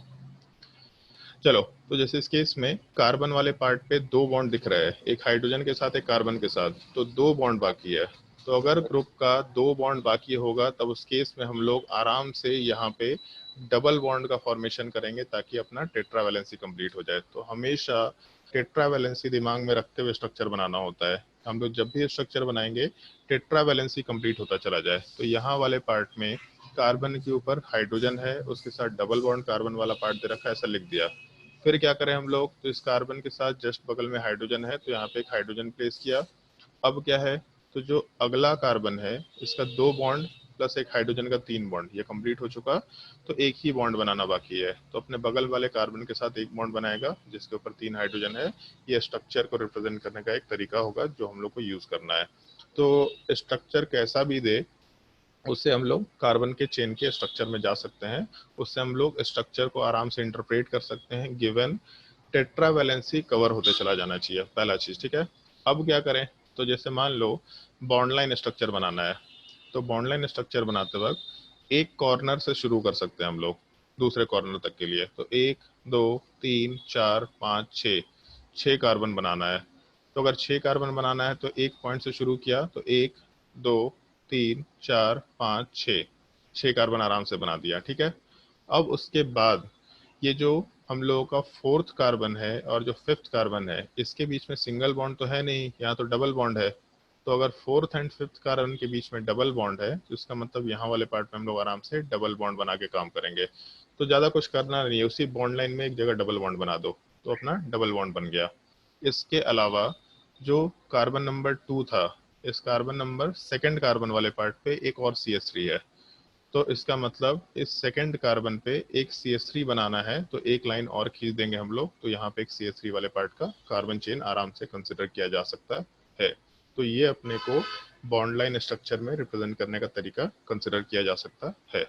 चलो, तो जैसे इस केस में कार्बन वाले पार्ट पे 2 बॉन्ड दिख रहा है, एक हाइड्रोजन के साथ, एक कार्बन के साथ, तो 2 बॉन्ड बाकी है। तो अगर ग्रुप का 2 बॉन्ड बाकी होगा, तब उस केस में हम लोग आराम से यहाँ पे डबल बॉन्ड का फॉर्मेशन करेंगे ताकि अपना टेट्रावैलेंसी कंप्लीट हो जाए। तो हमेशा टेट्रावैलेंसी दिमाग में रखते हुए स्ट्रक्चर बनाना होता है। हम लोग जब भी स्ट्रक्चर बनाएंगे टेट्रावैलेंसी कंप्लीट होता चला जाए। तो यहाँ वाले पार्ट में कार्बन के ऊपर हाइड्रोजन है, उसके साथ डबल बॉन्ड कार्बन वाला पार्ट दे रखा है, ऐसा लिख दिया। फिर क्या करें हम लोग, तो इस कार्बन के साथ जस्ट बगल में हाइड्रोजन है, तो यहाँ पे एक हाइड्रोजन प्लेस किया। अब क्या है, तो जो अगला कार्बन है इसका 2 बॉन्ड प्लस एक हाइड्रोजन का 3 बॉन्ड, ये कंप्लीट हो चुका। तो एक ही बॉन्ड बनाना बाकी है, तो अपने बगल वाले कार्बन के साथ एक बॉन्ड बनाएगा जिसके ऊपर 3 हाइड्रोजन है। ये स्ट्रक्चर को रिप्रेजेंट करने का एक तरीका होगा जो हम लोग को यूज करना है। तो स्ट्रक्चर कैसा भी दे, उससे हम लोग कार्बन के चेन के स्ट्रक्चर में जा सकते हैं, उससे हम लोग स्ट्रक्चर को आराम से इंटरप्रेट कर सकते हैं। गिवन टेट्रावैलेंसी कवर होते चला जाना चाहिए, पहला चीज, ठीक है। अब क्या करें, तो जैसे मान लो बॉन्ड लाइन स्ट्रक्चर बनाना है, तो बॉन्ड लाइन स्ट्रक्चर बनाते वक्त एक कॉर्नर से शुरू कर सकते हैं हम लोग दूसरे कॉर्नर तक के लिए। तो 1 2 3 4 5 6, 6 कार्बन बनाना है। तो अगर 6 कार्बन बनाना है तो एक पॉइंट से शुरू किया, तो 1 2 3 4 5 6, 6 कार्बन आराम से बना दिया, ठीक है। अब उसके बाद ये जो हम लोगों का 4th कार्बन है और जो 5th कार्बन है, इसके बीच में सिंगल बॉन्ड तो है नहीं, यहाँ तो डबल बॉन्ड है। तो अगर 4th एंड 5th कार्बन के बीच में डबल बॉन्ड है, तो इसका मतलब यहाँ वाले पार्ट में हम लोग आराम से डबल बॉन्ड बना के काम करेंगे। तो ज्यादा कुछ करना नहीं है, उसी बॉन्ड लाइन में एक जगह डबल बॉन्ड बना दो, तो अपना डबल बॉन्ड बन गया। इसके अलावा जो कार्बन नंबर 2 था, इस कार्बन नंबर 2nd कार्बन वाले पार्ट पे एक और CH3 है। तो इसका मतलब इस सेकंड कार्बन पे एक CH3 बनाना है, तो एक लाइन और खींच देंगे हम लोग, तो यहाँ पे एक CH3 वाले पार्ट का कार्बन चेन आराम से कंसिडर किया जा सकता है। तो ये अपने को बॉन्ड लाइन स्ट्रक्चर में रिप्रेजेंट करने का तरीका कंसिडर किया जा सकता है।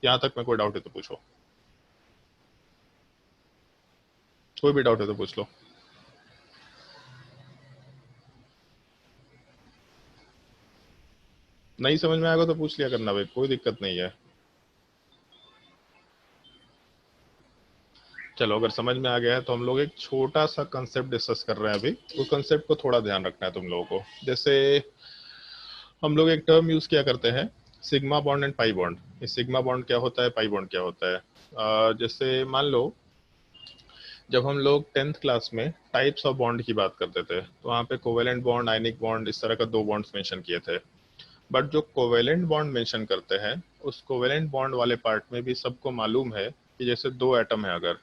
यहाँ तक में कोई डाउट है तो पूछो, कोई भी डाउट है तो पूछ लो। नहीं समझ में आएगा तो पूछ लिया करना भाई, कोई दिक्कत नहीं है। चलो अगर समझ में आ गया है तो हम लोग एक छोटा सा कंसेप्ट डिस्कस कर रहे हैं अभी, उस कंसेप्ट को थोड़ा ध्यान रखना है तुम लोगों को। जैसे हम लोग एक टर्म यूज किया करते हैं, sigma bond and pi bond. ये सिग्मा बॉन्ड क्या होता है, पाई बॉन्ड क्या होता है। जैसे मान लो जब हम लोग 10th क्लास में टाइप्स ऑफ बॉन्ड की बात करते थे, तो वहाँ पे कोवेलेंट बॉन्ड, आयनिक बॉन्ड, इस तरह का 2 बॉन्ड्स मेंशन किए थे। बट जो कोवेलेंट बॉन्ड मेंशन करते हैं, उस कोवेलेंट बॉन्ड वाले पार्ट में भी सबको मालूम है कि जैसे 2 एटम है अगर,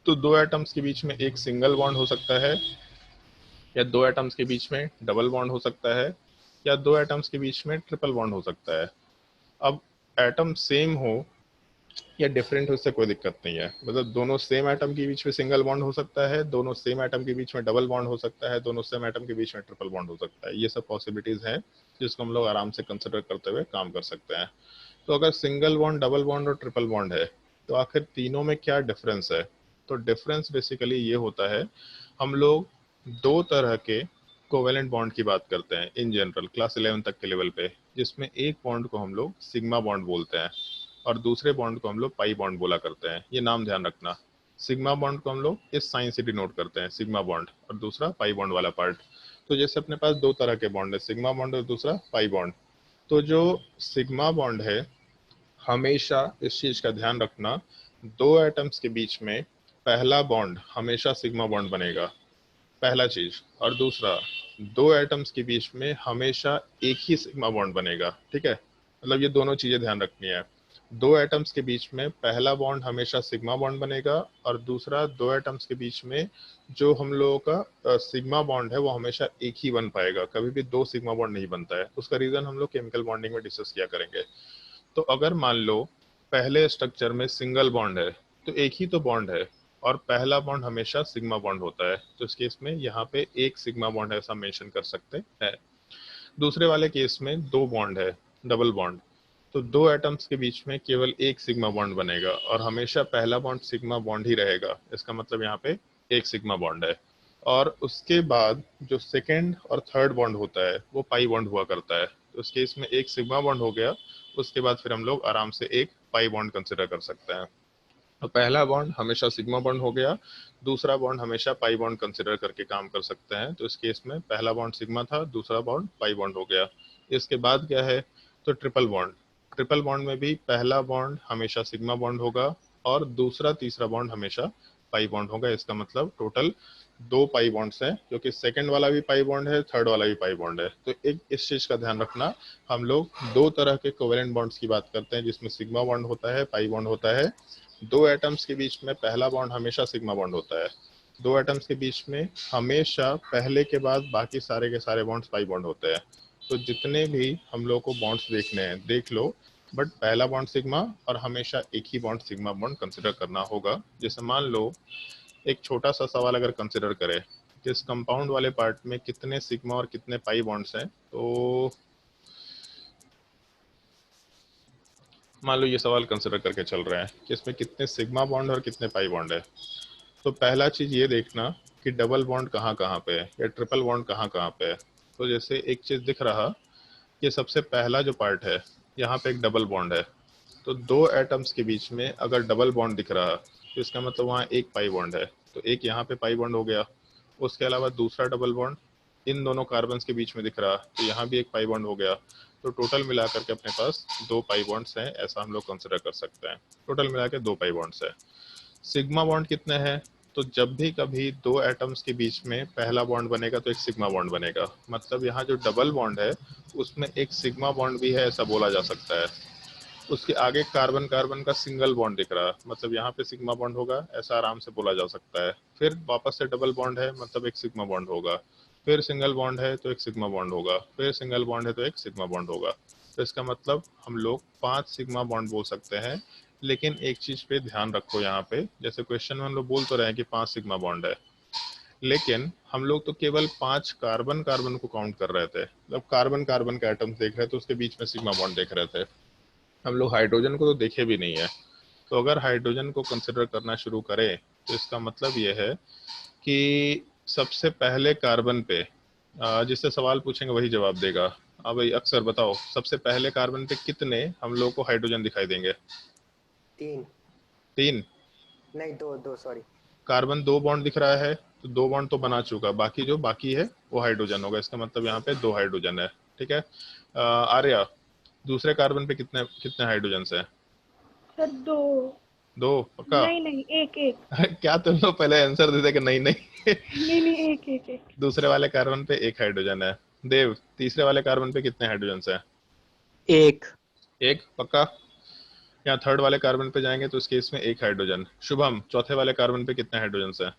तो 2 एटम्स के बीच में एक सिंगल बॉन्ड हो सकता है, या 2 एटम्स के बीच में डबल बॉन्ड हो सकता है, या 2 एटम्स के बीच में ट्रिपल बॉन्ड हो सकता है। अब एटम सेम हो या डिफरेंट हो, इससे कोई दिक्कत नहीं है। मतलब दोनों सेम एटम के बीच में सिंगल बॉन्ड हो सकता है, दोनों सेम एटम के बीच में डबल बॉन्ड हो सकता है, दोनों सेम एटम के बीच में ट्रिपल बॉन्ड हो सकता है। ये सब पॉसिबिलिटीज हैं जिसको हम लोग आराम से कंसिडर करते हुए काम कर सकते हैं। तो अगर सिंगल बॉन्ड, डबल बॉन्ड और ट्रिपल बॉन्ड है, तो आखिर तीनों में क्या डिफरेंस है। तो डिफरेंस बेसिकली ये होता है, हम लोग 2 तरह के कोवेलेंट बॉन्ड की बात करते हैं इन जनरल क्लास 11 तक के लेवल पे, जिसमें एक बॉन्ड को हम लोग सिग्मा बॉन्ड बोलते हैं और दूसरे बॉन्ड को हम लोग पाई बॉन्ड बोला करते हैं। ये नाम ध्यान रखना, सिग्मा बॉन्ड को हम लोग इस साइन से डिनोट करते हैं, सिग्मा बॉन्ड, और दूसरा पाई बॉन्ड वाला पार्ट। तो जैसे अपने पास 2 तरह के बॉन्ड है, सिग्मा बॉन्ड और दूसरा पाई बॉन्ड। तो जो सिग्मा बॉन्ड है, हमेशा इस चीज का ध्यान रखना, 2 एटम्स के बीच में पहला बॉन्ड हमेशा सिग्मा बॉन्ड बनेगा, पहला चीज। और दूसरा, 2 एटम्स के बीच में हमेशा एक ही सिग्मा बॉन्ड बनेगा, ठीक है। मतलब ये दोनों चीजें ध्यान रखनी है। 2 एटम्स के बीच में पहला बॉन्ड हमेशा सिग्मा बॉन्ड बनेगा, और दूसरा 2 एटम्स के बीच में जो हम लोगों का सिग्मा बॉन्ड है वो हमेशा एक ही बन पाएगा, कभी भी 2 सिग्मा बॉन्ड नहीं बनता है। उसका रीजन हम लोग केमिकल बॉन्डिंग में डिस्कस किया करेंगे। तो अगर मान लो पहले स्ट्रक्चर में सिंगल बॉन्ड है, तो एक ही तो बॉन्ड है और पहला बॉन्ड हमेशा सिग्मा बॉन्ड होता है, तो इस केस में यहाँ पे एक सिग्मा बॉन्ड है, ऐसा मेंशन कर सकते हैं। दूसरे वाले केस में 2 बॉन्ड है, डबल बॉन्ड, तो 2 एटम्स के बीच में केवल एक सिग्मा बॉन्ड बनेगा और हमेशा पहला बॉन्ड सिग्मा बॉन्ड ही रहेगा। इसका मतलब यहाँ पे एक सिग्मा बॉन्ड है। और उसके बाद जो सेकेंड और थर्ड बॉन्ड होता है वो पाई बॉन्ड हुआ करता है। तो उस केस में एक सिग्मा बॉन्ड हो गया, उसके बाद फिर हम लोग आराम से एक पाई बॉन्ड कंसिडर कर सकते हैं। तो पहला बॉन्ड हमेशा सिग्मा बॉन्ड हो गया, दूसरा बॉन्ड हमेशा पाई बॉन्ड कंसिडर करके काम कर सकते हैं। तो इस केस में पहला बॉन्ड सिग्मा था, दूसरा बॉन्ड पाई बॉन्ड हो गया। इसके बाद क्या है, तो ट्रिपल बॉन्ड। ट्रिपल बॉन्ड में भी पहला बॉन्ड हमेशा सिग्मा बॉन्ड होगा और दूसरा तीसरा बॉन्ड हमेशा पाई बॉन्ड होगा। इसका मतलब टोटल 2 पाई बॉन्ड्स हैं, जो कि सेकंड वाला भी पाई बॉन्ड है, थर्ड वाला भी पाई बॉन्ड है। तो एक इस चीज का ध्यान रखना, हम लोग 2 तरह के कोवेलेंट बॉन्ड्स की बात करते हैं, जिसमें सिग्मा बॉन्ड होता है, पाई बॉन्ड होता है। 2 एटम्स के बीच में पहला बॉन्ड हमेशा सिग्मा बॉन्ड होता है। 2 एटम्स के बीच में हमेशा पहले के बाद बाकी सारे के सारे बॉन्ड्स पाई बॉन्ड होते हैं। तो जितने भी हम लोग को बॉन्ड्स देखने हैं देख लो, बट पहला बॉन्ड सिग्मा और हमेशा एक ही बॉन्ड सिग्मा बॉन्ड कंसिडर करना होगा। जैसे मान लो एक छोटा सा सवाल अगर कंसिडर करें कि इस कंपाउंड वाले पार्ट में कितने सिग्मा और कितने पाई बॉन्ड्स हैं, तो मान लो ये सवाल कंसिडर करके चल रहे हैं कि इसमें कितने सिग्मा बॉन्ड और कितने पाई बॉन्ड है। तो पहला चीज ये देखना कि डबल बॉन्ड कहाँ कहाँ पे है या ट्रिपल बॉन्ड कहाँ कहाँ पे है। तो जैसे एक चीज दिख रहा कि सबसे पहला जो पार्ट है यहाँ पे एक डबल बॉन्ड है, तो 2 एटम्स के बीच में अगर डबल बॉन्ड दिख रहा तो इसका मतलब वहाँ एक पाई बॉन्ड है, तो एक यहाँ पे पाई बॉन्ड हो गया। उसके अलावा दूसरा डबल बॉन्ड इन दोनों कार्बन्स के बीच में दिख रहा तो यहाँ भी एक पाई बॉन्ड हो गया। तो टोटल मिला करके अपने पास 2 पाई बॉन्ड्स हैं, ऐसा हम लोग कंसिडर कर सकते हैं। टोटल मिला के 2 पाई बॉन्ड्स है। सिग्मा बॉन्ड कितने हैं, तो जब भी कभी 2 एटम्स के बीच में पहला बॉन्ड बनेगा तो एक सिग्मा बॉन्ड बनेगा। मतलब यहाँ जो डबल बॉन्ड है उसमें एक सिग्मा बॉन्ड भी है, ऐसा बोला जा सकता है। उसके आगे कार्बन कार्बन का सिंगल बॉन्ड दिख रहा है, मतलब यहाँ पे सिग्मा बॉन्ड होगा, ऐसा आराम से बोला जा सकता है। फिर वापस से डबल बॉन्ड है, मतलब एक सिग्मा बॉन्ड होगा। फिर सिंगल बॉन्ड है तो एक सिग्मा बॉन्ड होगा। फिर सिंगल बॉन्ड है तो एक सिग्मा बॉन्ड होगा। तो इसका मतलब हम लोग 5 सिग्मा बॉन्ड बोल सकते हैं। लेकिन एक चीज पे ध्यान रखो, यहाँ पे जैसे क्वेश्चन में हम लोग बोल तो रहे हैं कि 5 सिग्मा बॉन्ड है, लेकिन हम लोग तो केवल 5 कार्बन कार्बन को काउंट कर रहे थे। मतलब कार्बन कार्बन के एटम्स देख रहे थे, उसके बीच में सिग्मा बॉन्ड देख रहे थे। हम लोग हाइड्रोजन को तो देखे भी नहीं है। तो अगर हाइड्रोजन को कंसिडर करना शुरू करें तो इसका मतलब ये है कि सबसे पहले कार्बन पे जिससे सवाल पूछेंगे वही जवाब देगा। अब भाई अक्सर बताओ, सबसे पहले कार्बन पे कितने हम लोग को हाइड्रोजन दिखाई देंगे? 3 3। नहीं 2 सॉरी। कार्बन 2 बॉन्ड दिख रहा है, तो 2 बॉन्ड तो बना चुका, बाकी जो बाकी है वो हाइड्रोजन होगा। इसका मतलब यहाँ पे 2 हाइड्रोजन है। ठीक है। आर्या, दूसरे कार्बन पे कितने कितने हाइड्रोजन है? सर 2। 2 पक्का? नहीं नहीं, एक एक। क्या तुम लोग पहले आंसर देते कि नहीं नहीं? नहीं नहीं, एक एक एक। दूसरे वाले कार्बन पे एक हाइड्रोजन है। देव, तीसरे वाले कार्बन पे कितने हाइड्रोजन है? एक। एक पक्का? यहाँ थर्ड वाले कार्बन पे जाएंगे तो इस केस में एक हाइड्रोजन। शुभम, चौथे वाले कार्बन पे कितने हाइड्रोजन है?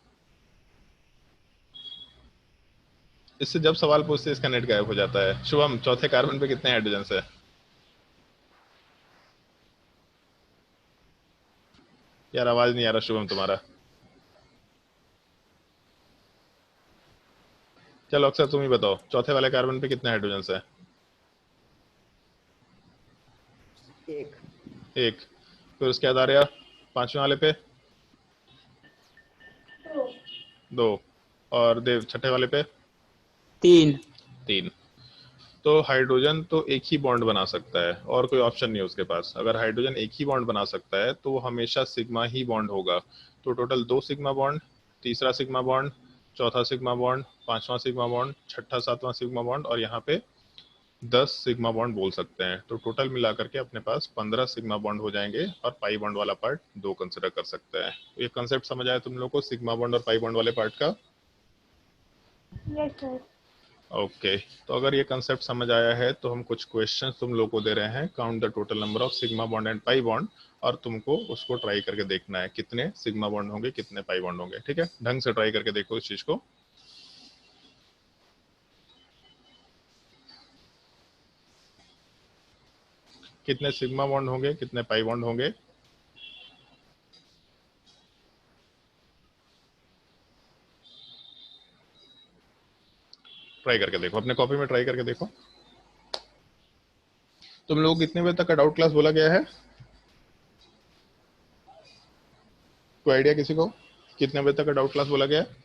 इससे जब सवाल पूछते इसका नेट गायब हो जाता है। शुभम, चौथे कार्बन पे कितने हाइड्रोजन है? यार आवाज नहीं आ रहा शुभम तुम्हारा। चलो अक्सर तुम ही बताओ, चौथे वाले कार्बन पे कितने हाइड्रोजन है? एक। एक। फिर उसके बाद आर्या, पांचवें वाले पे? 2। और देव, छठे वाले पे? 3। 3। तो हाइड्रोजन तो एक ही बॉन्ड बना सकता है और कोई ऑप्शन नहीं है उसके पास। अगर हाइड्रोजन एक ही बॉन्ड बना सकता है तो वो हमेशा सिग्मा ही बॉन्ड होगा। तो टोटल 2 सिग्मा बॉन्ड, तीसरा सिग्मा बॉन्ड, चौथा सिग्मा बॉन्ड, पांचवा सिग्मा बॉन्ड, छठा सातवां सिग्मा बॉन्ड और यहाँ पे 10 सिग्मा बॉन्ड बोल सकते हैं। तो टोटल मिलाकर के अपने पास 15 सिग्मा बॉन्ड हो जाएंगे और पाई बॉन्ड वाला पार्ट 2 कंसिडर कर सकते हैं। तो ये कंसेप्ट समझ आया तुम लोग को सिग्मा बॉन्ड और पाई बॉन्ड वाले पार्ट का? Yes sir. ओके। तो अगर ये कंसेप्ट समझ आया है तो हम कुछ क्वेश्चंस तुम लोग को दे रहे हैं, count the total number of sigma bond and pi bond, और तुमको उसको ट्राई करके देखना है कितने सिग्मा बॉन्ड होंगे कितने पाई बॉन्ड होंगे। ठीक है, ढंग से ट्राई करके देखो इस चीज को। कितने सिग्मा बॉन्ड होंगे कितने पाई बॉन्ड होंगे? ट्राई करके देखो, अपने कॉपी में ट्राई करके देखो। तुम लोग कितने बजे तक का डाउट क्लास बोला गया है? कोई आइडिया किसी को कितने बजे तक का डाउट क्लास बोला गया है?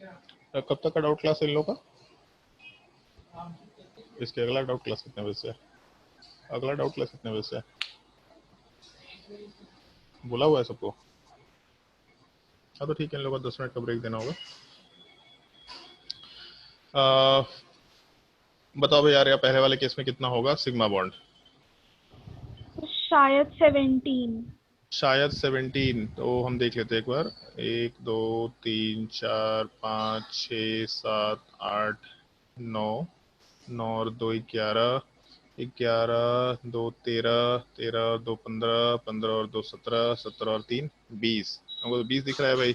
कब तक का डाउट क्लास है इन लोगों का? इसके अगला डाउट क्लास कितने बजे से है? अगला डाउट क्लास कितने बजे से है? बोला हुआ है सबको? हाँ तो ठीक है, इन लोगों को 10 मिनट का ब्रेक देना होगा। बताओ भाई यार, या पहले वाले केस में कितना होगा सिग्मा बॉन्ड? तो शायद 17। शायद 17। तो हम देख लेते हैं एक बार। 1 2 3 4 5 6 7 8 9, 9 और 2 11, 11 2 13, 13 2 15, 15 और 2 17, 17 और 3 20। हमको तो 20 दिख रहा है भाई।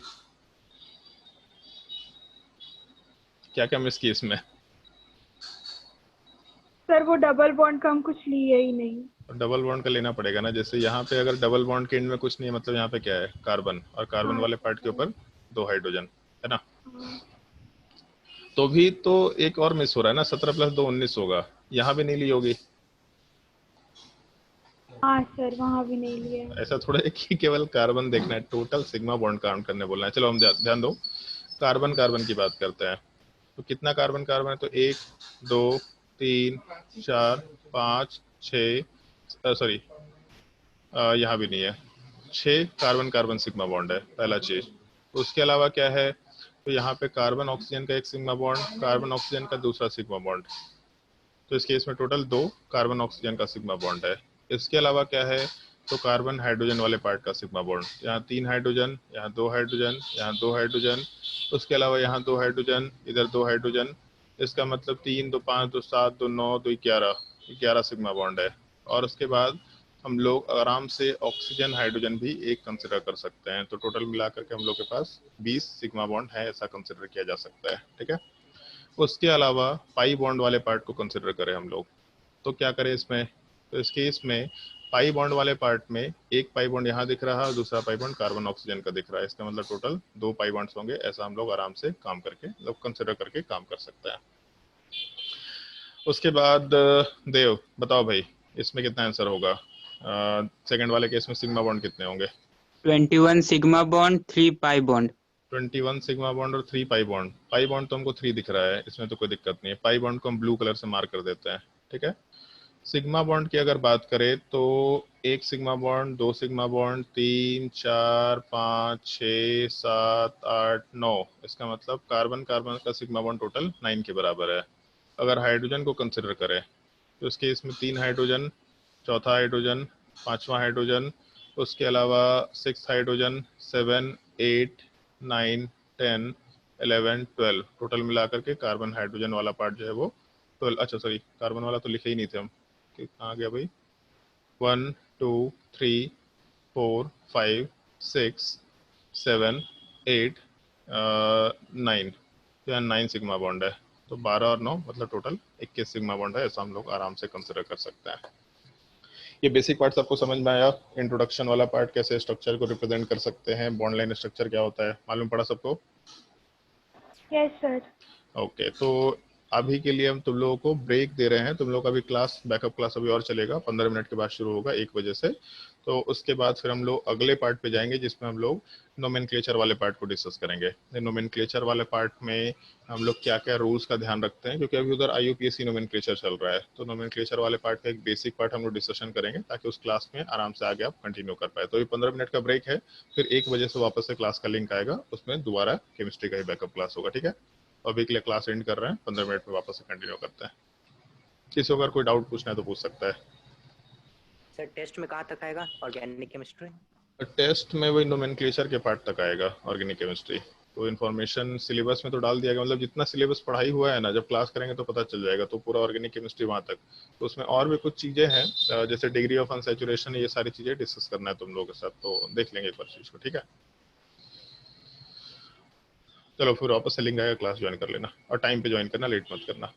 क्या क्या मिस किया इसमें? सर वो डबल बॉन्ड का हम कुछ लिए ही नहीं। डबल बॉन्ड का लेना पड़ेगा ना। जैसे यहाँ पे अगर डबल बॉन्ड के एंड में कुछ नहीं है, मतलब यहाँ पे क्या है, कार्बन, और कार्बन हाँ वाले पार्ट के सर। ऊपर 2 हाइड्रोजन है ना। हाँ। तो भी तो एक और मिस हो रहा है ना, 17 + 2 19 होगा। यहाँ भी नहीं ली होगी। हाँ सर, वहाँ भी नहीं लिया है। ऐसा थोड़ा है कि केवल कार्बन देखना है, टोटल सिग्मा बॉन्ड काउंट करने बोलना है। चलो हम ध्यान दो, कार्बन कार्बन की बात करते हैं। तो कितना कार्बन कार्बन है? तो 1 2 3 4 5 6, सॉरी यहाँ भी नहीं है, 6 कार्बन कार्बन सिग्मा बॉन्ड है, पहला चीज। उसके अलावा क्या है? तो यहाँ पे कार्बन ऑक्सीजन का एक सिग्मा बॉन्ड, कार्बन ऑक्सीजन का दूसरा सिग्मा बॉन्ड। तो इस केस में टोटल 2 कार्बन ऑक्सीजन का सिग्मा बॉन्ड है। इसके अलावा क्या है? तो कार्बन हाइड्रोजन वाले पार्ट का सिग्मा बॉन्ड, यहाँ 3 हाइड्रोजन, यहाँ 2 हाइड्रोजन, यहाँ 2 हाइड्रोजन। उसके अलावा यहाँ 2 हाइड्रोजन, इधर 2 हाइड्रोजन। इसका मतलब 3 2 5 2 7 2 9 2 11, 11 सिग्मा बॉन्ड है। और उसके बाद हम लोग आराम से ऑक्सीजन हाइड्रोजन भी एक कंसिडर कर सकते हैं। तो टोटल मिलाकर के हम लोग के पास 20 सिग्मा बॉन्ड है, ऐसा कंसिडर किया जा सकता है। ठीक है। उसके अलावा पाई बॉन्ड वाले पार्ट को कंसिडर करें हम लोग, तो क्या करें इसमें? तो इस केस में पाई बॉन्ड वाले पार्ट में एक पाई बॉन्ड यहाँ दिख रहा है और दूसरा पाई बॉन्ड कार्बन ऑक्सीजन का दिख रहा है। इसका मतलब टोटल 2 पाई बॉन्ड्स होंगे। ऐसा हम लोग आराम से काम करके, मतलब कंसिडर करके काम कर सकते हैं। उसके बाद देव बताओ भाई, इसमें कितना आंसर होगा? सेकंड वाले केस में सिग्मा बॉन्ड कितने होंगे? 21 sigma bond 3 pi bond. 21 sigma bond और 3 पाई बॉन्ड। पाई बॉन्ड तो हमको 3 दिख रहा है, इसमें तो कोई दिक्कत नहीं है। पाई बॉन्ड को हम ब्लू कलर से मार्क कर देते हैं। ठीक है। सिग्मा बॉन्ड की अगर बात करें तो 1 सिग्मा बॉन्ड, 2 सिग्मा बॉन्ड, 3 4 5 6 7 8 9। इसका मतलब कार्बन कार्बन का सिग्मा बॉन्ड टोटल 9 के बराबर है। अगर हाइड्रोजन को कंसिडर करें तो इसके इसमें 3 हाइड्रोजन, चौथा हाइड्रोजन, पांचवा हाइड्रोजन, उसके अलावा 6 हाइड्रोजन, 7 8 9 10 11 12। टोटल मिलाकर के कार्बन हाइड्रोजन वाला पार्ट जो है वो 12। अच्छा सॉरी, कार्बन वाला तो लिखे ही नहीं थे हम, कहाँ गया भाई? 1 2 3 4 5 6 7 8 9। तो यहाँ 9 सिग्मा बॉन्ड है। तो 12 और 9 मतलब टोटल 21 सिग्मा बॉन्ड है। ऐसा हम लोग आराम से कंसिडर कर सकते हैं। ये बेसिक पार्ट सबको समझ में आया? इंट्रोडक्शन वाला पार्ट, कैसे स्ट्रक्चर को रिप्रेजेंट कर सकते हैं, बॉन्ड लाइन स्ट्रक्चर क्या होता है, मालूम पड़ा सबको? Yes sir. ओके, तो अभी के लिए हम तुम लोगों को ब्रेक दे रहे हैं। तुम लोग का अभी क्लास, बैकअप क्लास अभी और चलेगा, 15 मिनट के बाद शुरू होगा 1 बजे से। तो उसके बाद फिर हम लोग अगले पार्ट पे जाएंगे जिसमें हम लोग नोमेनक्लेचर वाले पार्ट को डिस्कस करेंगे। नोमेनक्लेचर वाले पार्ट में हम लोग क्या क्या रूल्स का ध्यान रखते हैं, क्योंकि अभी उधर IUPAC नोमेनक्लेचर चल रहा है। तो नोमेनक्लेचर वाले पार्ट का एक बेसिक पार्ट हम लोग डिस्कशन करेंगे ताकि उस क्लास में आराम से आगे आप कंटिन्यू कर पाए। तो ये 15 मिनट का ब्रेक है, फिर 1 बजे से वापस से क्लास का लिंक आएगा, उसमें दोबारा केमिस्ट्री का ही बैकअप क्लास होगा। ठीक है। अभी के लिए क्लास एंड कर रहे हैं, 15 मिनट में वापस से कंटिन्यू करते हैं। किसी को अगर कोई डाउट पूछना है तो पूछ सकता है। सर टेस्ट में कहाँ तक आएगा ऑर्गेनिक केमिस्ट्री? टेस्ट में वही नोमेनक्लेचर के पार्ट तक आएगा, ऑर्गेनिक केमिस्ट्री। तो इन्फॉर्मेशन सिलेबस में तो डाल दिया गया, मतलब जितना सिलेबस पढ़ाई हुआ है ना, जब क्लास करेंगे तो पता चल जाएगा। तो पूरा ऑर्गेनिक केमिस्ट्री वहाँ तक। तो उसमें और भी कुछ चीज़ें हैं, जैसे डिग्री ऑफ अनसैचुरेशन, ये सारी चीज़ें डिस्कस करना है तुम लोगों के साथ। तो देख लेंगे एक बार चीज़ को। ठीक है। चलो फिर वापस से लिंक आएगा, क्लास ज्वाइन कर लेना और टाइम पे ज्वाइन करना, लेट मत करना।